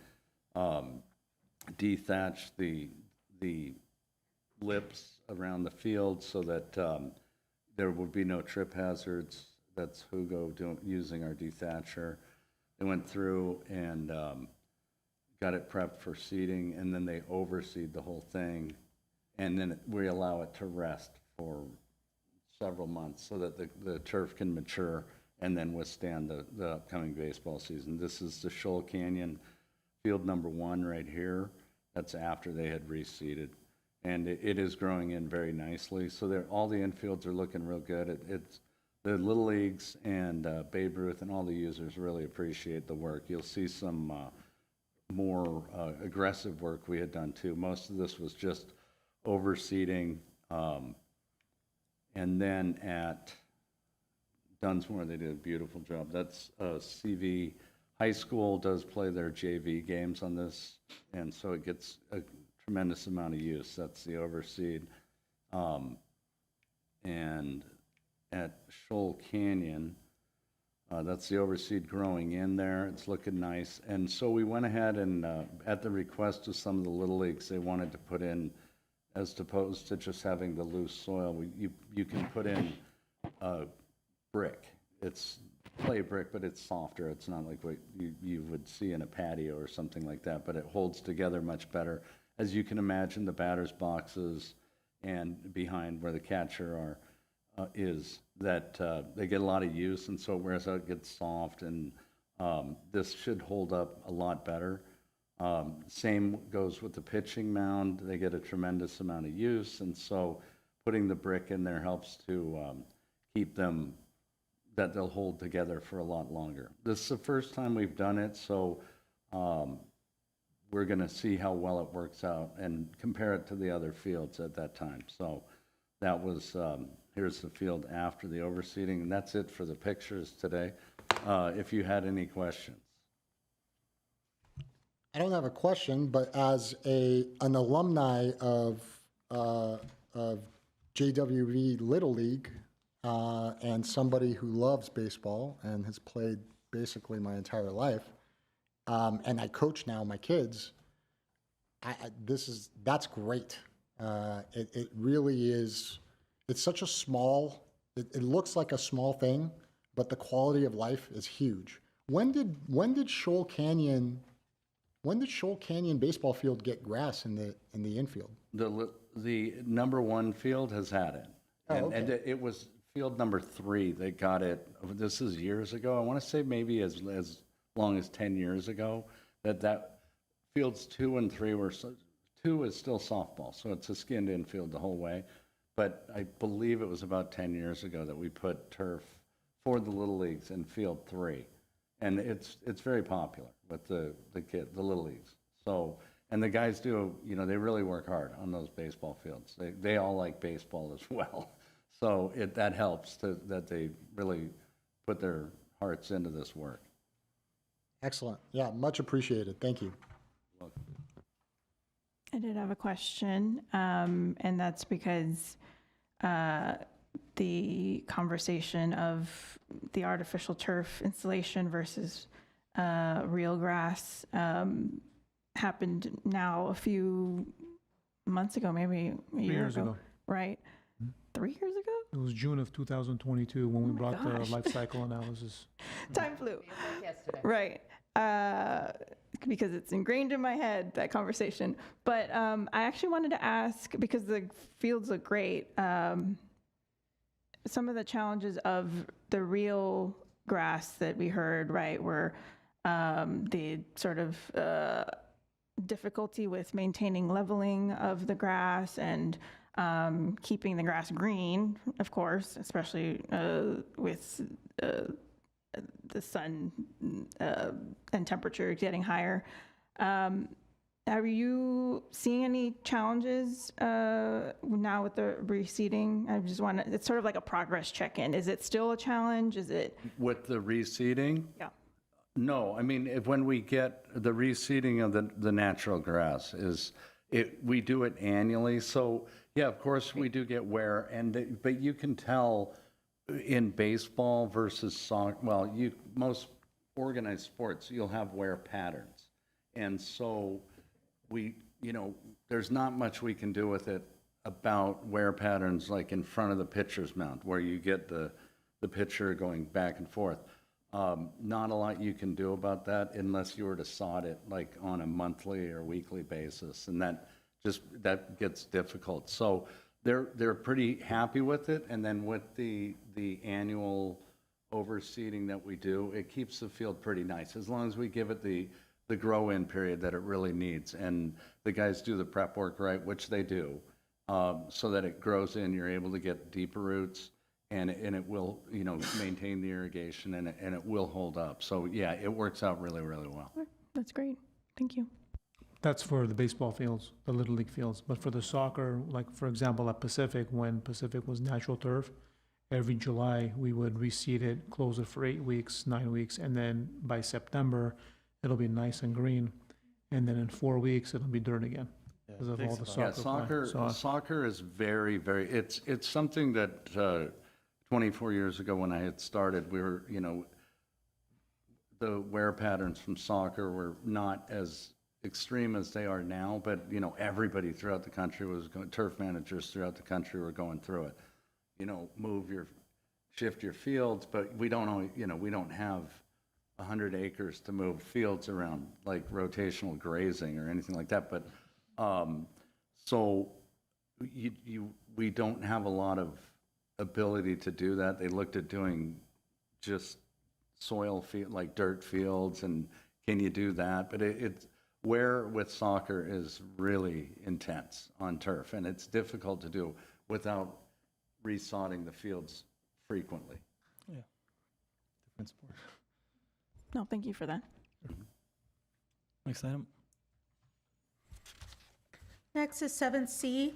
dethatched the lips around the field so that there would be no trip hazards. That's Hugo using our dethatcher. They went through and got it prepped for seeding, and then they overseed the whole thing, and then we allow it to rest for several months so that the turf can mature and then withstand the upcoming baseball season. This is the Shoal Canyon field number 1 right here. That's after they had reseeded, and it is growing in very nicely. So all the infields are looking real good. It's the Little Leagues and Babe Ruth and all the users really appreciate the work. You'll see some more aggressive work we had done too. Most of this was just overseeding. And then at Dunsmore, they did a beautiful job. That's CV High School does play their JV games on this, and so it gets a tremendous amount of use. That's the overseed. And at Shoal Canyon, that's the overseed growing in there. It's looking nice. And so we went ahead and, at the request of some of the Little Leagues, they wanted to put in, as opposed to just having the loose soil, you can put in brick. It's clay brick, but it's softer. It's not like what you would see in a patio or something like that, but it holds together much better. As you can imagine, the batter's boxes and behind where the catcher is that they get a lot of use, and so it wears out, gets soft, and this should hold up a lot better. Same goes with the pitching mound. They get a tremendous amount of use, and so putting the brick in there helps to keep them, that they'll hold together for a lot longer. This is the first time we've done it, so we're going to see how well it works out and compare it to the other fields at that time. So that was, here's the field after the overseeding, and that's it for the pictures today. If you had any questions. I don't have a question, but as an alumni of JWV Little League and somebody who loves baseball and has played basically my entire life, and I coach now my kids, that's great. It really is. It's such a small. It looks like a small thing, but the quality of life is huge. When did Shoal Canyon baseball field get grass in the infield? The number 1 field has had it. And it was field number 3. They got it, this is years ago. I want to say maybe as long as 10 years ago, that fields 2 and 3 were, 2 is still softball, so it's a skinned infield the whole way. But I believe it was about 10 years ago that we put turf for the Little Leagues in field 3. And it's very popular with the Little Leagues. So, and the guys do, they really work hard on those baseball fields. They all like baseball as well. So that helps that they really put their hearts into this work. Excellent. Yeah, much appreciated. Thank you. I did have a question, and that's because the conversation of the artificial turf installation versus real grass happened now a few months ago, maybe a year years ago. right? 3 years ago? It was June of 2022 when we my brought gosh. the life cycle analysis. Time flew. Yesterday. Right. Because it's ingrained in my head, that conversation. But I actually wanted to ask, because the fields look great, some of the challenges of the real grass that we heard, right, were the sort of difficulty with maintaining leveling of the grass and keeping the grass green, of course, especially with the sun and temperature getting higher. Are you seeing any challenges now with the reseeding? I just want to, it's sort of like a progress check-in. Is it still a challenge? Is it? With the reseeding? Yeah. No, I mean, when we get the reseeding of the natural grass we do it annually. So yeah, of course we do get wear, but you can tell in baseball versus soccer. Well, most organized sports, you'll have wear patterns, and so there's not much we can do with it about wear patterns like in front of the pitcher's mound where you get the pitcher going back and forth. Not a lot you can do about that unless you were to sod it like on a monthly or weekly basis, and that gets difficult. So they're pretty happy with it, and then with the annual overseeding that we do, it keeps the field pretty nice as long as we give it the grow-in period that it really needs, and the guys do the prep work right, which they do, so that it grows in. You're able to get deeper roots. And it will, maintain the irrigation, and it will hold up. So yeah, it works out really, really well. That's great. Thank you. That's for the baseball fields, the Little League fields. But for the soccer, like for example at Pacific, when Pacific was natural turf, every July we would reseed it, close it for 8 weeks, 9 weeks, and then by September it'll be nice and green, and then in 4 weeks it'll be dirt again because of all the soccer. Soccer is very, very. It's something that 24 years ago when I had started, we were, the wear patterns from soccer were not as extreme as they are now, but, everybody throughout the country turf managers throughout the country were going through it. Shift your fields, but we don't have 100 acres to move fields around like rotational grazing or anything like that. But, so we don't have a lot of ability to do that. They looked at doing just soil field, like dirt fields, and can you do that? But wear with soccer is really intense on turf, and it's difficult to do without resodding the fields frequently. Yeah. Different sport. No, thank you for that. Next item. Next is 7C,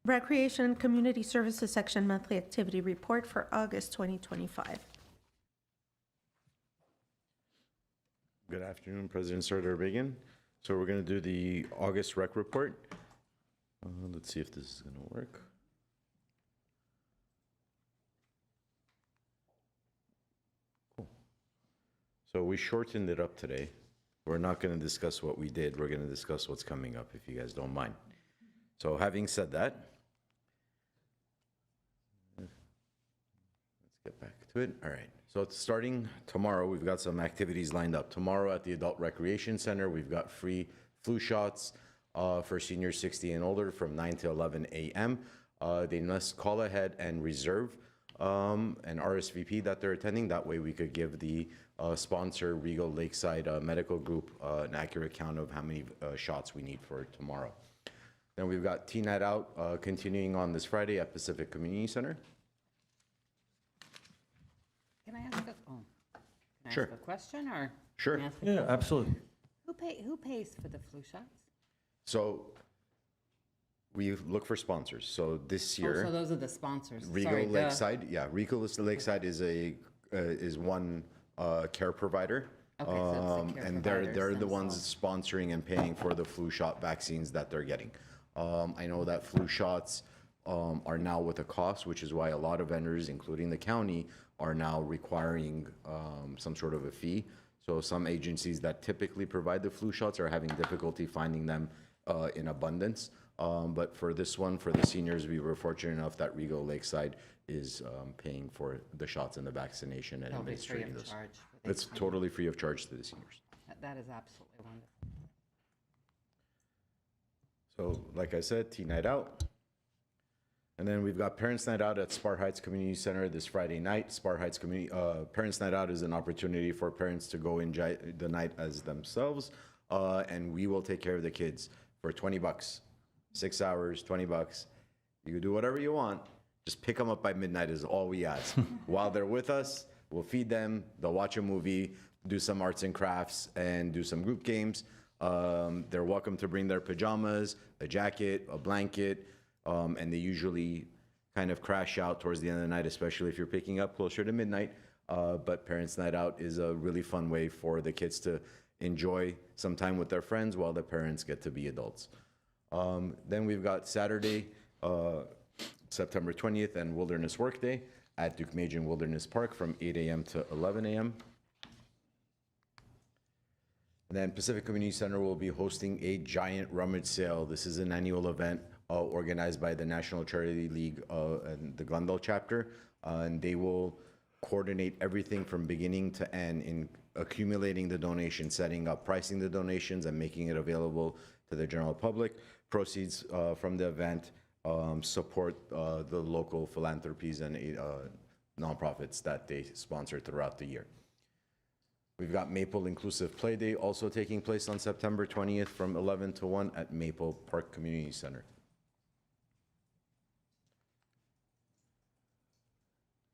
Recreation and Community Services Section Monthly Activity Report for August 2025. Good afternoon, President Sardar-Begin. So we're going to do the August rec report. Let's see if this is going to work. Cool. So we shortened it up today. We're not going to discuss what we did. We're going to discuss what's coming up, if you guys don't mind. So having said that, let's get back to it. All right. So it's starting tomorrow, we've got some activities lined up. Tomorrow at the Adult Recreation Center, we've got free flu shots for seniors 60 and older from 9 to 11 a.m. They must call ahead and reserve an RSVP that they're attending. That way we could give the sponsor, Regal Lakeside Medical Group, an accurate count of how many shots we need for tomorrow. Then we've got Teen Night Out continuing on this Friday at Pacific Community Center. Can I ask Sure. a question, or? Sure. can I ask a Yeah, question? absolutely. Who pays for the flu shots? So we look for sponsors. So this Oh, year, so those are the sponsors. Regal Sorry, Lakeside, yeah, Regal Lakeside is one care provider. Okay, so it's the care And providers they're the ones themselves. sponsoring and paying for the flu shot vaccines that they're getting. I know that flu shots are now with a cost, which is why a lot of vendors, including the county, are now requiring some sort of a fee. So some agencies that typically provide the flu shots are having difficulty finding them in abundance. But for this one, for the seniors, we were fortunate enough that Regal Lakeside is paying for the shots and the vaccination and It'll be free administrating of those. charge. for the It's seniors. totally free of charge to the seniors. That is absolutely wonderful. So like I said, tea night out. And then we've got Parents Night Out at Spar Heights Community Center this Friday night. Spar Heights Parents Night Out is an opportunity for parents to go enjoy the night as themselves. And we will take care of the kids for $20. 6 hours, $20. You can do whatever you want. Just pick them up by midnight is all we ask. While they're with us, we'll feed them, they'll watch a movie, do some arts and crafts, and do some group games. They're welcome to bring their pajamas, a jacket, a blanket, and they usually kind of crash out towards the end of the night, especially if you're picking up closer to midnight. But Parents Night Out is a really fun way for the kids to enjoy some time with their friends while the parents get to be adults. Then we've got Saturday, September 20th, and Wilderness Workday at Duke-Majan Wilderness Park from 8 a.m. to 11 a.m. And then Pacific Community Center will be hosting a giant rummage sale. This is an annual event organized by the National Charity League and the Glendale chapter. And they will coordinate everything from beginning to end in accumulating the donations, setting up, pricing the donations, and making it available to the general public. Proceeds from the event support the local philanthropies and nonprofits that they sponsor throughout the year. We've got Maple Inclusive Play Day also taking place on September 20th from 11 to 1 at Maple Park Community Center.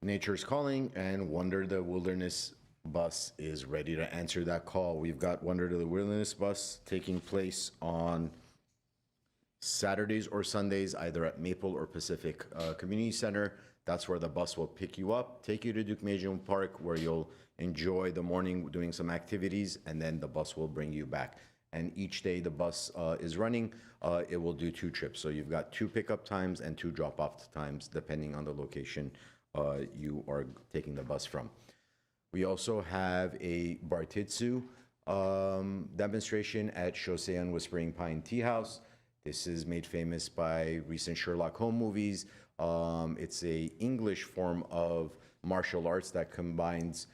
Nature's Calling and Wonder the Wilderness Bus is ready to answer that call. We've got Wonder the Wilderness Bus taking place on Saturdays or Sundays, either at Maple or Pacific Community Center. That's where the bus will pick you up, take you to Duke-Majan Park, where you'll enjoy the morning doing some activities, and then the bus will bring you back. And each day the bus is running, it will do 2 trips. So you've got 2 pickup times and 2 drop-off times, depending on the location you are taking the bus from. We also have a Bartitsu demonstration at Shosei and Whispering Pine Tea House. This is made famous by recent Sherlock Holmes movies. It's a English form of martial arts that combines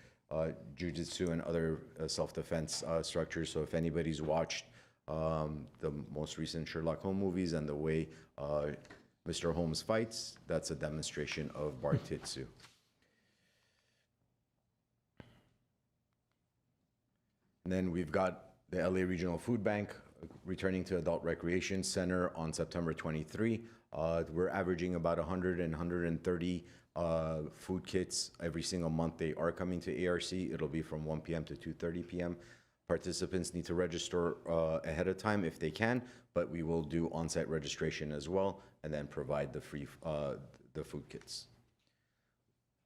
jujitsu and other self-defense structures. So if anybody's watched the most recent Sherlock Holmes movies and the way Mr. Holmes fights, that's a demonstration of Bartitsu. And then we've got the LA Regional Food Bank returning to Adult Recreation Center on September 23. We're averaging about 100 and 130 food kits every single month. They are coming to ARC. It'll be from 1 p.m. to 2:30 p.m. Participants need to register ahead of time if they can, but we will do on-site registration as well and then provide the free the food kits.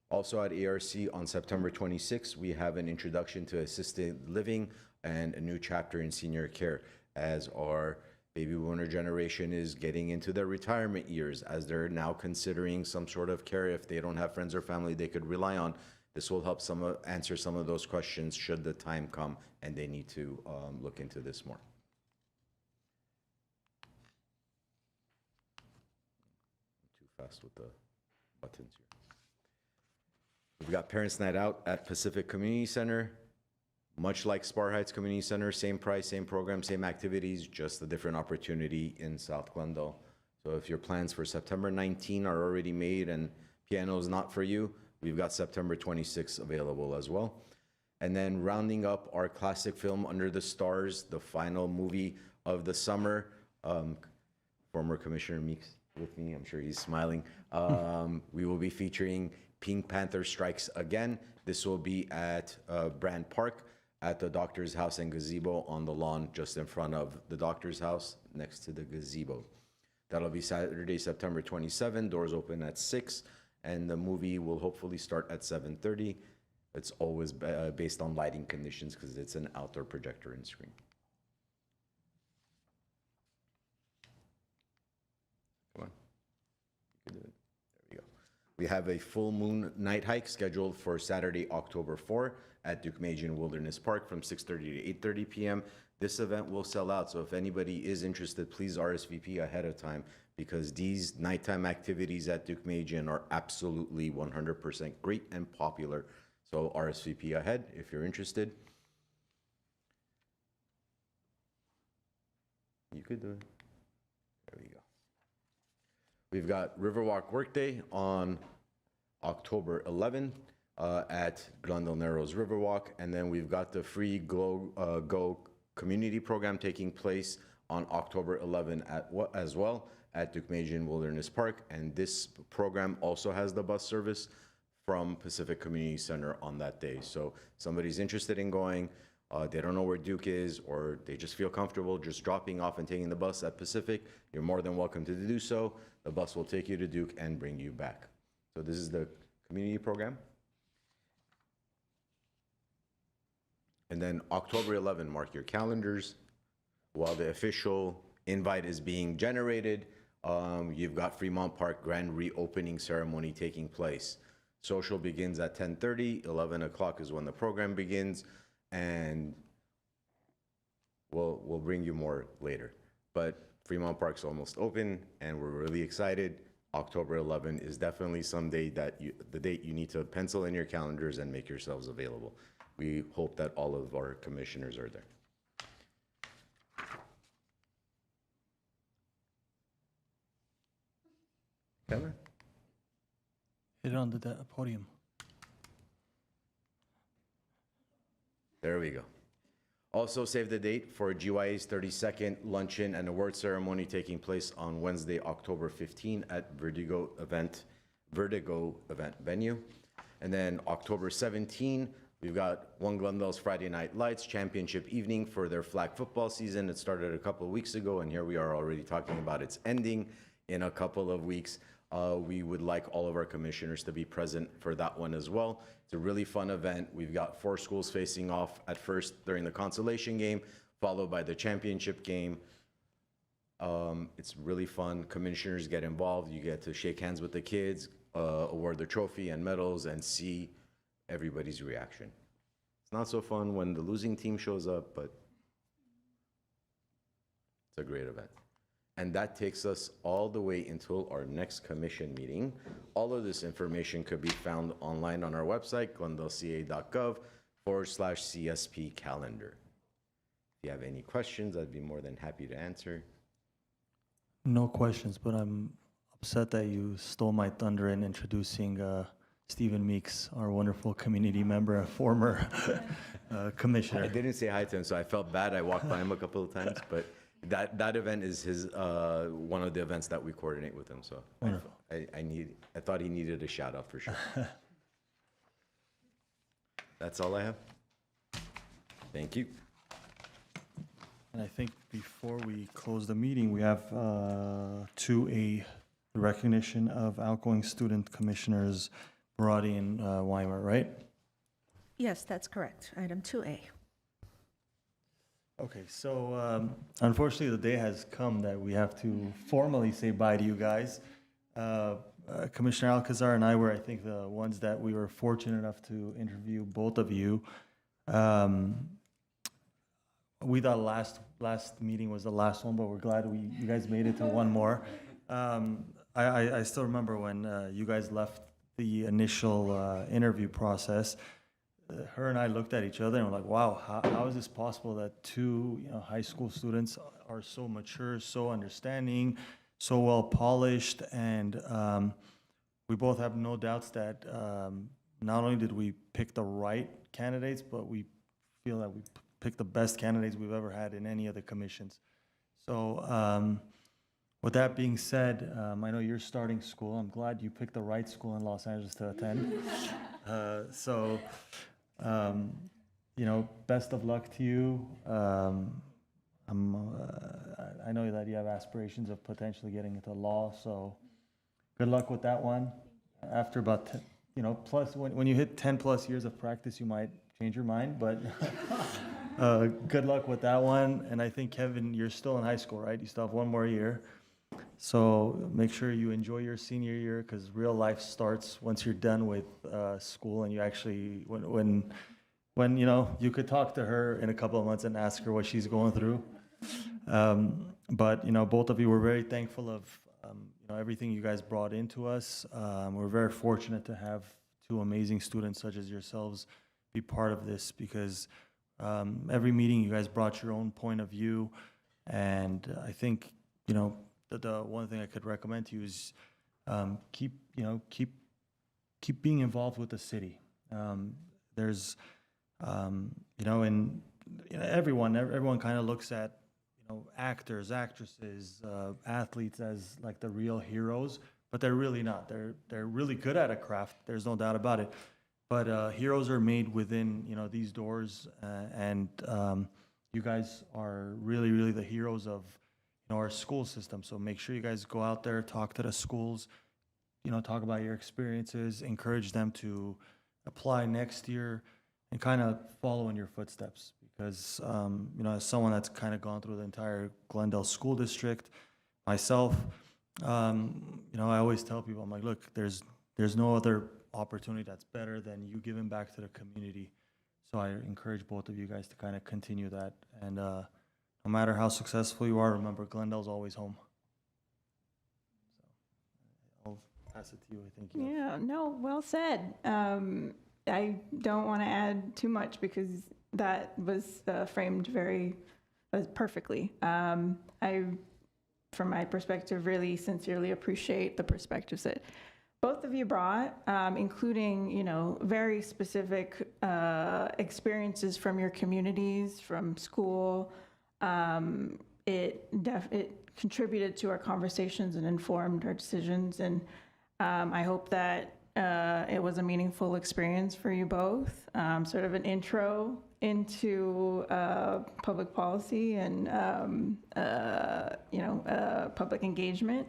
Also at ARC on September 26th, we have an introduction to assisted living and a new chapter in senior care as our baby boomer generation is getting into their retirement years, as they're now considering some sort of care if they don't have friends or family they could rely on. This will help answer some of those questions should the time come and they need to look into this more. Too fast with the buttons here. We've got Parents Night Out at Pacific Community Center. Much like Spar Heights Community Center, same price, same program, same activities, just a different opportunity in South Glendale. So if your plans for September 19 are already made and piano is not for you, we've got September 26 available as well. And then rounding up our classic film, Under the Stars, the final movie of the summer. Former Commissioner Meeks with me, I'm sure he's smiling. We will be featuring Pink Panther Strikes Again. This will be at Brand Park at the doctor's house and gazebo on the lawn just in front of the doctor's house next to the gazebo. That'll be Saturday, September 27. Doors open at 6, and the movie will hopefully start at 7:30. It's always based on lighting conditions because it's an outdoor projector and screen. Come on. We have a full moon night hike scheduled for Saturday, October 4 at Duke-Magian Wilderness Park from 6:30 to 8:30 p.m. This event will sell out, so if anybody is interested, please RSVP ahead of time because these nighttime activities at Duke-Magian are absolutely 100% great and popular. So RSVP ahead if you're interested. You could do it. There we go. We've got Riverwalk Workday on October 11 at Glendale Narrows Riverwalk, and then we've got the free Go community program taking place on October 11 as well at Duke-Magian Wilderness Park, and this program also has the bus service from Pacific Community Center on that day. So somebody's interested in going, they don't know where Duke is, or they just feel comfortable just dropping off and taking the bus at Pacific, you're more than welcome to do so. The bus will take you to Duke and bring you back. So this is the community program. And then October 11, mark your calendars. While the official invite is being generated, you've got Fremont Park grand reopening ceremony taking place. Social begins at 10:30, 11 o'clock is when the program begins, and we'll bring you more later. But Fremont Park's almost open, and we're really excited. October 11 is definitely someday that the date you need to pencil in your calendars and make yourselves available. We hope that all of our commissioners are there. Kevin? Hit it on the podium. There we go. Also, save the date for GYA's 32nd luncheon and award ceremony taking place on Wednesday, October 15 at Vertigo event venue. And then October 17, we've got One Glendale's Friday Night Lights championship evening for their flag football season. It started a couple of weeks ago, and here we are already talking about its ending in a couple of weeks. We would like all of our commissioners to be present for that one as well. It's a really fun event. We've got 4 schools facing off at first during the consolation game, followed by the championship game. It's really fun. Commissioners get involved. You get to shake hands with the kids, award the trophy and medals, and see everybody's reaction. It's not so fun when the losing team shows up, but it's a great event. And that takes us all the way until our next commission meeting. All of this information could be found online on our website, glendaleca.gov/CSP calendar. If you have any questions, I'd be more than happy to answer. No questions, but I'm upset that you stole my thunder in introducing Stephen Meeks, our wonderful community member, a former commissioner. I didn't say hi to him, so I felt bad. I walked by him a couple of times, but that event is his one of the events that we coordinate with him. So I thought he needed a shout out for sure. That's all I have. Thank you. And I think before we close the meeting, we have 2A, the recognition of outgoing student commissioners Barati and Weimer, right? Yes, that's correct. Item 2A. Okay, so unfortunately, the day has come that we have to formally say bye to you guys. Commissioner Alcazar and I were, I think, the ones that we were fortunate enough to interview both of you. We thought last meeting was the last one, but we're glad you guys made it to one more. I still remember when you guys left the initial interview process. Her and I looked at each other and were like, wow, how is this possible that 2 high school students are so mature, so understanding, so well polished, and we both have no doubts that not only did we pick the right candidates, but we feel that we picked the best candidates we've ever had in any of the commissions. So with that being said, I know you're starting school. I'm glad you picked the right school in Los Angeles to attend. Best of luck to you. I know that you have aspirations of potentially getting into law, so good luck with that one. After about, plus when you hit 10 plus years of practice, you might change your mind, but good luck with that one. And I think, Kevin, you're still in high school, right? You still have one more year. So make sure you enjoy your senior year because real life starts once you're done with school and you actually, when you know, you could talk to her in a couple of months and ask her what she's going through. But, you know, both of you were very thankful of, you know, everything you guys brought into us. We're very fortunate to have two amazing students such as yourselves be part of this because every meeting you guys brought your own point of view. And I think, you know, the one thing I could recommend to you is keep being involved with the city. There's, you know, and you know, everyone kind of looks at, you know, actors, actresses, athletes as like the real heroes, but they're really not. They're really good at a craft. There's no doubt about it. But heroes are made within, you know, these doors, and you guys are really, really the heroes of, you know, our school system. So make sure you guys go out there, talk to the schools, you know, talk about your experiences, encourage them to apply next year, and kind of follow in your footsteps. Because, you know, as someone that's kind of gone through the entire Glendale School District, myself, you know, I always tell people, I'm like, look, there's no other opportunity that's better than you giving back to the community. So I encourage both of you guys to kind of continue that. And no matter how successful you are, remember, Glendale's always home. So I'll pass it to you, I think. Yeah, no, well said. I don't want to add too much because that was framed very perfectly. I, from my perspective, really sincerely appreciate the perspectives that both of you brought, including, you know, very specific experiences from your communities, from school. It contributed to our conversations and informed our decisions. And I hope that it was a meaningful experience for you both, sort of an intro into public policy and, you know, public engagement.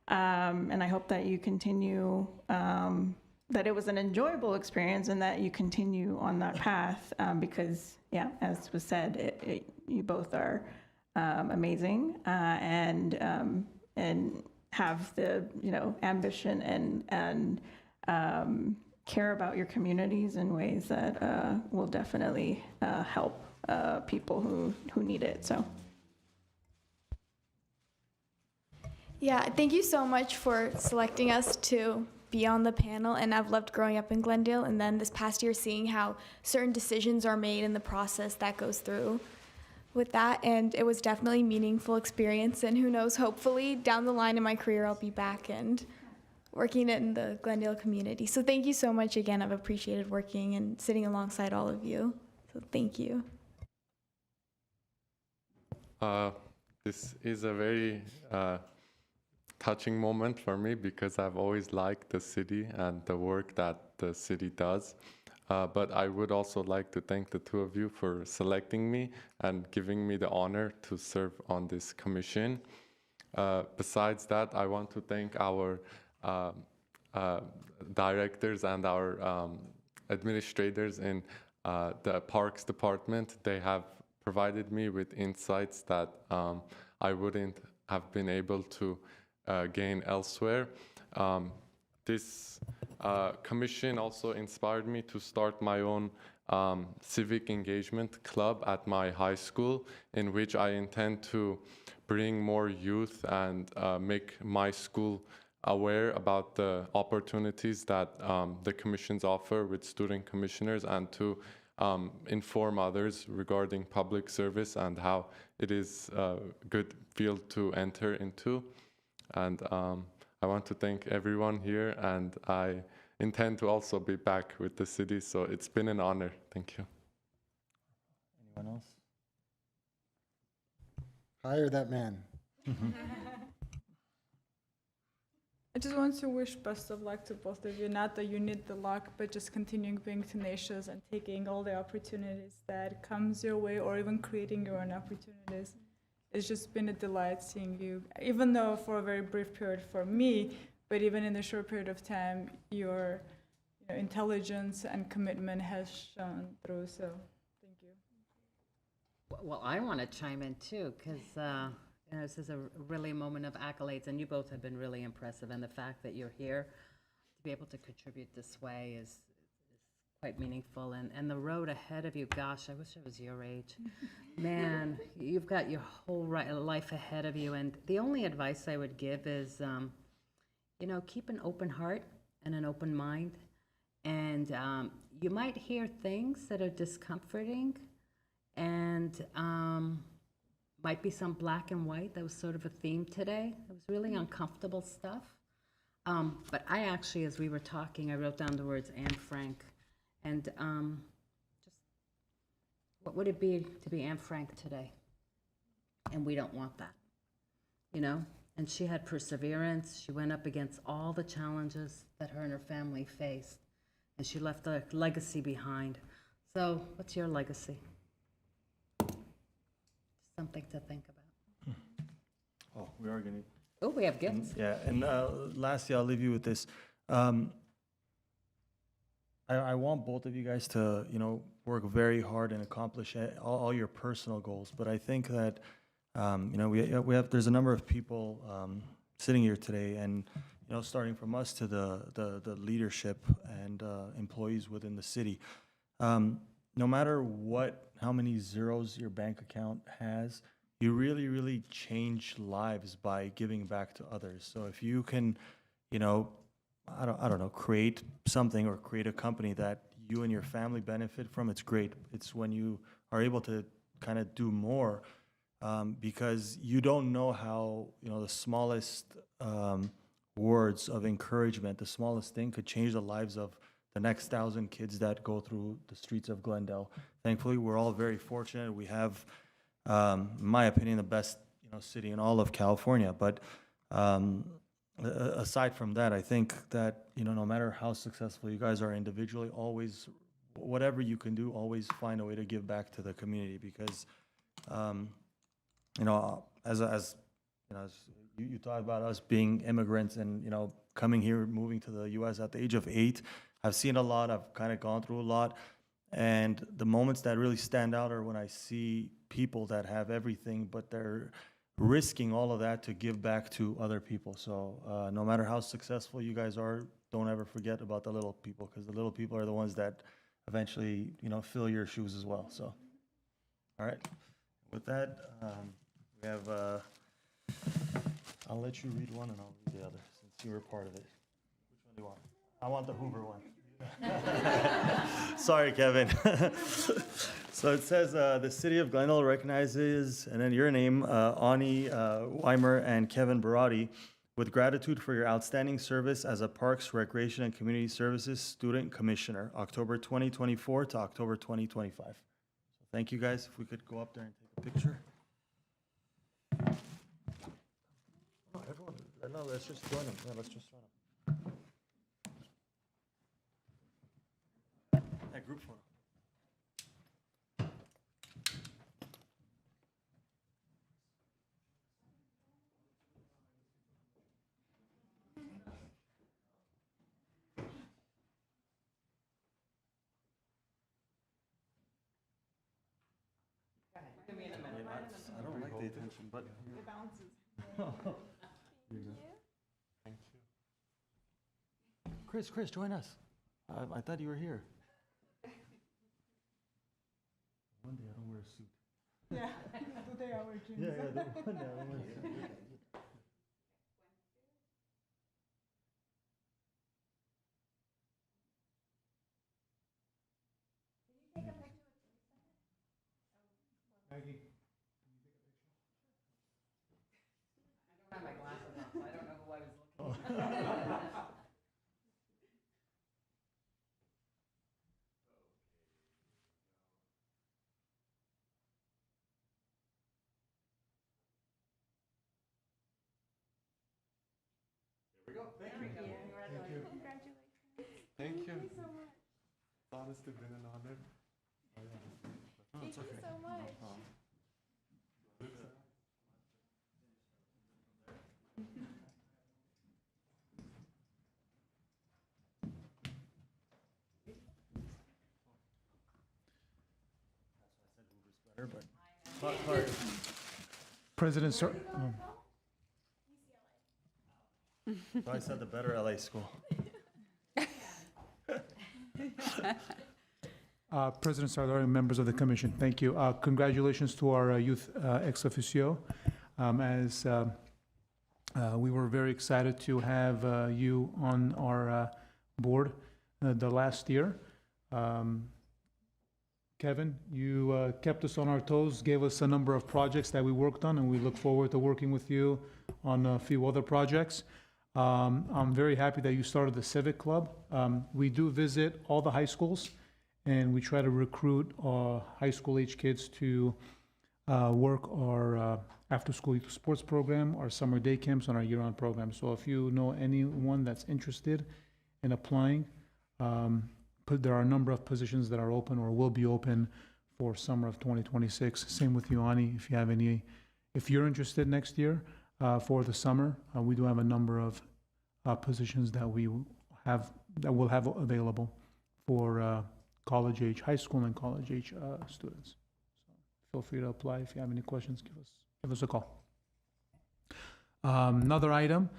And I hope that you continue, that it was an enjoyable experience and that you continue on that path because, yeah, as was said, you both are amazing and have the, you know, ambition and care about your communities in ways that will definitely help people who need it. So. Yeah, thank you so much for selecting us to be on the panel. And I've loved growing up in Glendale, and then this past year seeing how certain decisions are made in the process that goes through with that. And it was definitely a meaningful experience. And who knows, hopefully down the line in my career, I'll be back and working in the Glendale community. So thank you so much again. I've appreciated working and sitting alongside all of you. So thank you. This is a very touching moment for me because I've always liked the city and the work that the city does. But I would also like to thank the two of you for selecting me and giving me the honor to serve on this commission. Besides that, I want to thank our directors and our administrators in the Parks Department. They have provided me with insights that I wouldn't have been able to gain elsewhere. This commission also inspired me to start my own civic engagement club at my high school, in which I intend to bring more youth and make my school aware about the opportunities that the commissions offer with student commissioners, and to inform others regarding public service and how it is a good field to enter into. And I want to thank everyone here, and I intend to also be back with the city, so it's been an honor. Thank you. Anyone else? Hire that man. I just want to wish best of luck to both of you. Not that you need the luck, but just continuing being tenacious and taking all the opportunities that comes your way, or even creating your own opportunities. It's just been a delight seeing you, even though for a very brief period for me, but even in a short period of time, your intelligence and commitment has shown through, so thank you. Well, I want to chime in too, because You know, this is a really a moment of accolades, and you both have been really impressive, and the fact that you're here to be able to contribute this way is quite meaningful, and the road ahead of you, gosh, I wish I was your age. Man, you've got your whole life ahead of you, and the only advice I would give is, you know, keep an open heart and an open mind, and you might hear things that are discomforting, and might be some black and white. That was sort of a theme today. It was really uncomfortable stuff. But I actually, as we were talking, I wrote down the words Anne Frank. And just, what would it be to be Anne Frank today? And we don't want that, you know? And she had perseverance. She went up against all the challenges that her and her family faced. And she left a legacy behind. So what's your legacy? Something to think about. Oh, we are going to. Oh, we have gifts. Yeah, and lastly, I'll leave you with this. I want both of you guys to, you know, work very hard and accomplish all your personal goals. But I think that, you know, we have there's a number of people sitting here today, and you know, starting from us to the leadership and employees within the city. No matter how many zeros your bank account has, you really, really change lives by giving back to others. So if you can, you know, I don't know, create something or create a company that you and your family benefit from, it's great. It's when you are able to kind of do more, because you don't know how, you know, the smallest words of encouragement, the smallest thing could change the lives of the next 1,000 kids that go through the streets of Glendale. Thankfully, we're all very fortunate. We have, in my opinion, the best, you know, city in all of California. But aside from that, I think that, you know, no matter how successful you guys are individually, always, whatever you can do, always find a way to give back to the community, because, you know, as you know, as you thought about us being immigrants and, you know, coming here, moving to the U.S. at the age of 8, I've seen a lot. I've kind of gone through a lot. And the moments that really stand out are when I see people that have everything, but they're risking all of that to give back to other people. So no matter how successful you guys are, don't ever forget about the little people, because the little people are the ones that eventually, you know, fill your shoes as well. So, all right. With that, we have, I'll let you read one and I'll read the other, since you were part of it. Which one do you want? I want the Hoover one. Sorry, Kevin. So it says, the city of Glendale recognizes, and then your name, Ani Weimer and Kevin Barati, with gratitude for your outstanding service as a Parks, Recreation, and Community Services Student Commissioner, October 2024 to October 2025. So thank you, guys. If we could go up there and take a picture. No, everyone, no, let's just join them. Yeah, let's just join them. That group photo. I don't like the attention, but it bounces. Thank you. Chris, join us. I thought you were here. One day I don't wear a suit. Yeah, today I wear jeans. Yeah, one day I don't wear a suit. Maggie. I don't have my glasses on, so I don't know who I was looking at. Thank you so much. Honestly, been an honor. Thank you so much. But President Sir, So I said the better LA school. President Sardar, members of the commission, thank you. Congratulations to our youth ex officio. We were very excited to have you on our board the last year. Kevin, you kept us on our toes, gave us a number of projects that we worked on, and we look forward to working with you on a few other projects. I'm very happy that you started the Civic Club. We do visit all the high schools, and we try to recruit high school age kids to work our after-school youth sports program, our summer day camps, and our year-round program. So if you know anyone that's interested in applying, there are a number of positions that are open or will be open for summer of 2026. Same with you, Ani. If you have any, if you're interested next year for the summer, we do have a number of positions that we'll have available for college age, high school and college age students. So feel free to apply. If you have any questions, give us a call. Another item.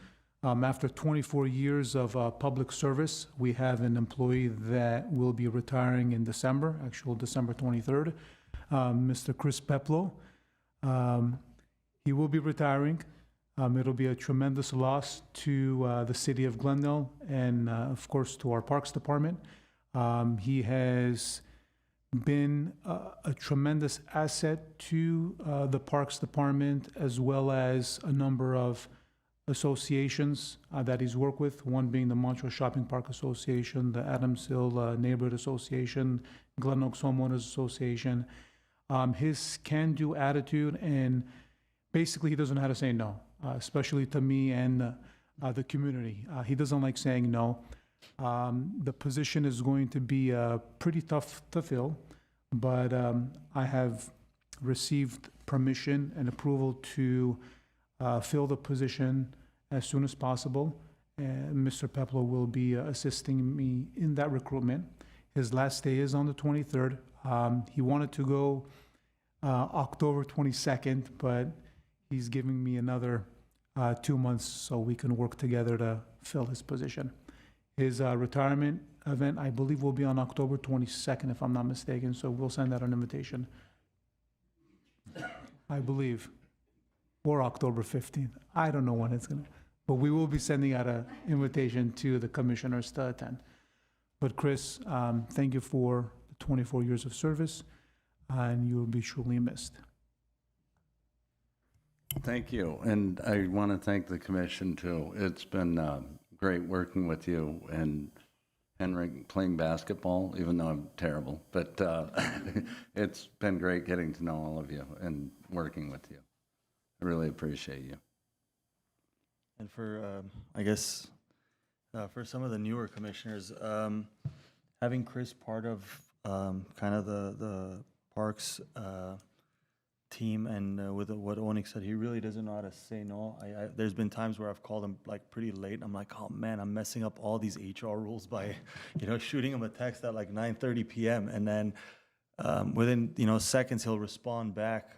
After 24 years of public service, we have an employee that will be retiring in December, actual December 23rd, Mr. Chris Peplo. He will be retiring. It'll be a tremendous loss to the city of Glendale and, of course, to our Parks Department. He has been a tremendous asset to the Parks Department, as well as a number of associations that he's worked with, one being the Montreal Shopping Park Association, the Adams Hill Neighborhood Association, Glen Oaks Homeowners Association. His can-do attitude, and basically he doesn't know how to say no, especially to me and the community. He doesn't like saying no. The position is going to be pretty tough to fill, but I have received permission and approval to fill the position as soon as possible. Mr. Peplo will be assisting me in that recruitment. His last day is on the 23rd. He wanted to go October 22nd, but he's giving me another 2 months so we can work together to fill his position. His retirement event, I believe, will be on October 22nd, if I'm not mistaken, so we'll send out an invitation. I believe. Or October 15th. I don't know when it's going to, but we will be sending out an invitation to the commissioners to attend. But Chris, thank you for the 24 years of service, and you will be truly missed. Thank you, and I want to thank the commission too. It's been great working with you and Henrik playing basketball, even though I'm terrible, but it's been great getting to know all of you and working with you. I really appreciate you. And for, I guess, for some of the newer commissioners, having Chris part of kind of the Parks team, and with what Onyx said, he really doesn't know how to say no. There's been times where I've called him like pretty late, and I'm like, oh man, I'm messing up all these HR rules by, shooting him a text at like 9:30 p.m. And then within, seconds, he'll respond back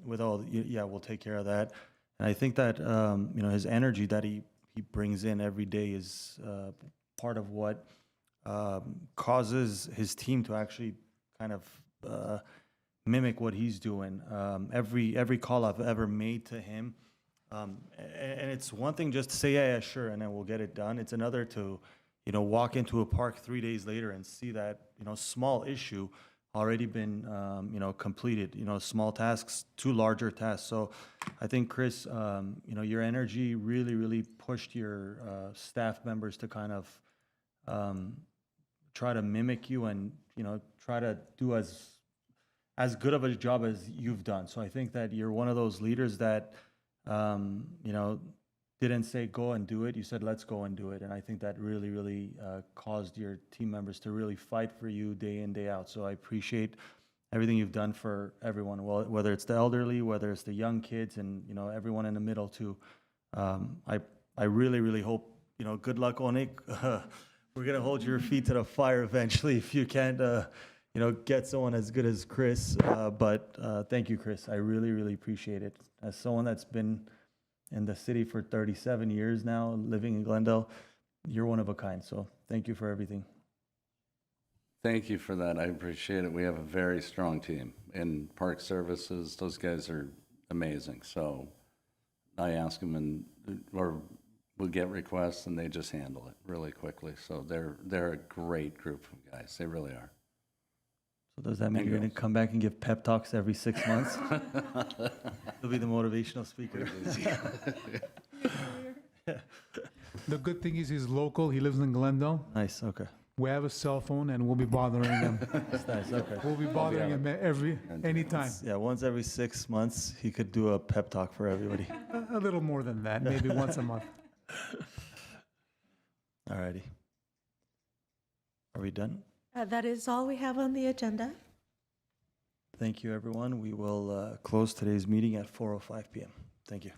with, oh, yeah, we'll take care of that. And I think that, his energy that he brings in every day is part of what causes his team to actually kind of mimic what he's doing. Every call I've ever made to him, and it's one thing just to say, yeah, sure, and then we'll get it done. It's another to, walk into a park 3 days later and see that, small issue already been, completed, small tasks to larger tasks. So I think, Chris, your energy really, really pushed your staff members to kind of try to mimic you and, try to do as good of a job as you've done. So I think that you're one of those leaders that, didn't say go and do it. You said, let's go and do it. And I think that really, really caused your team members to really fight for you day in, day out. So I appreciate everything you've done for everyone, well, whether it's the elderly, whether it's the young kids, and, everyone in the middle too. I really, really hope, good luck, Onik. We're going to hold your feet to the fire eventually if you can't, get someone as good as Chris. But thank you, Chris. I really, really appreciate it. As someone that's been in the city for 37 years now, living in Glendale, you're one of a kind. So thank you for everything. Thank you for that. I appreciate it. We have a very strong team in Park Services. Those guys are amazing. So I ask them or we'll get requests and they just handle it really quickly. So they're a great group of guys. They really are. So does that mean you're going to come back and give pep talks every 6 months? You'll be the motivational speaker. The good thing is he's local. He lives in Glendale. Nice. Okay. We have a cell phone and we'll be bothering him. That's nice. Okay. We'll be bothering him anytime. Yeah, once every 6 months, he could do a pep talk for everybody. A little more than that, maybe once a month. All righty. Are we done? That is all we have on the agenda. Thank you, everyone. We will close today's meeting at 4:05 p.m. Thank you.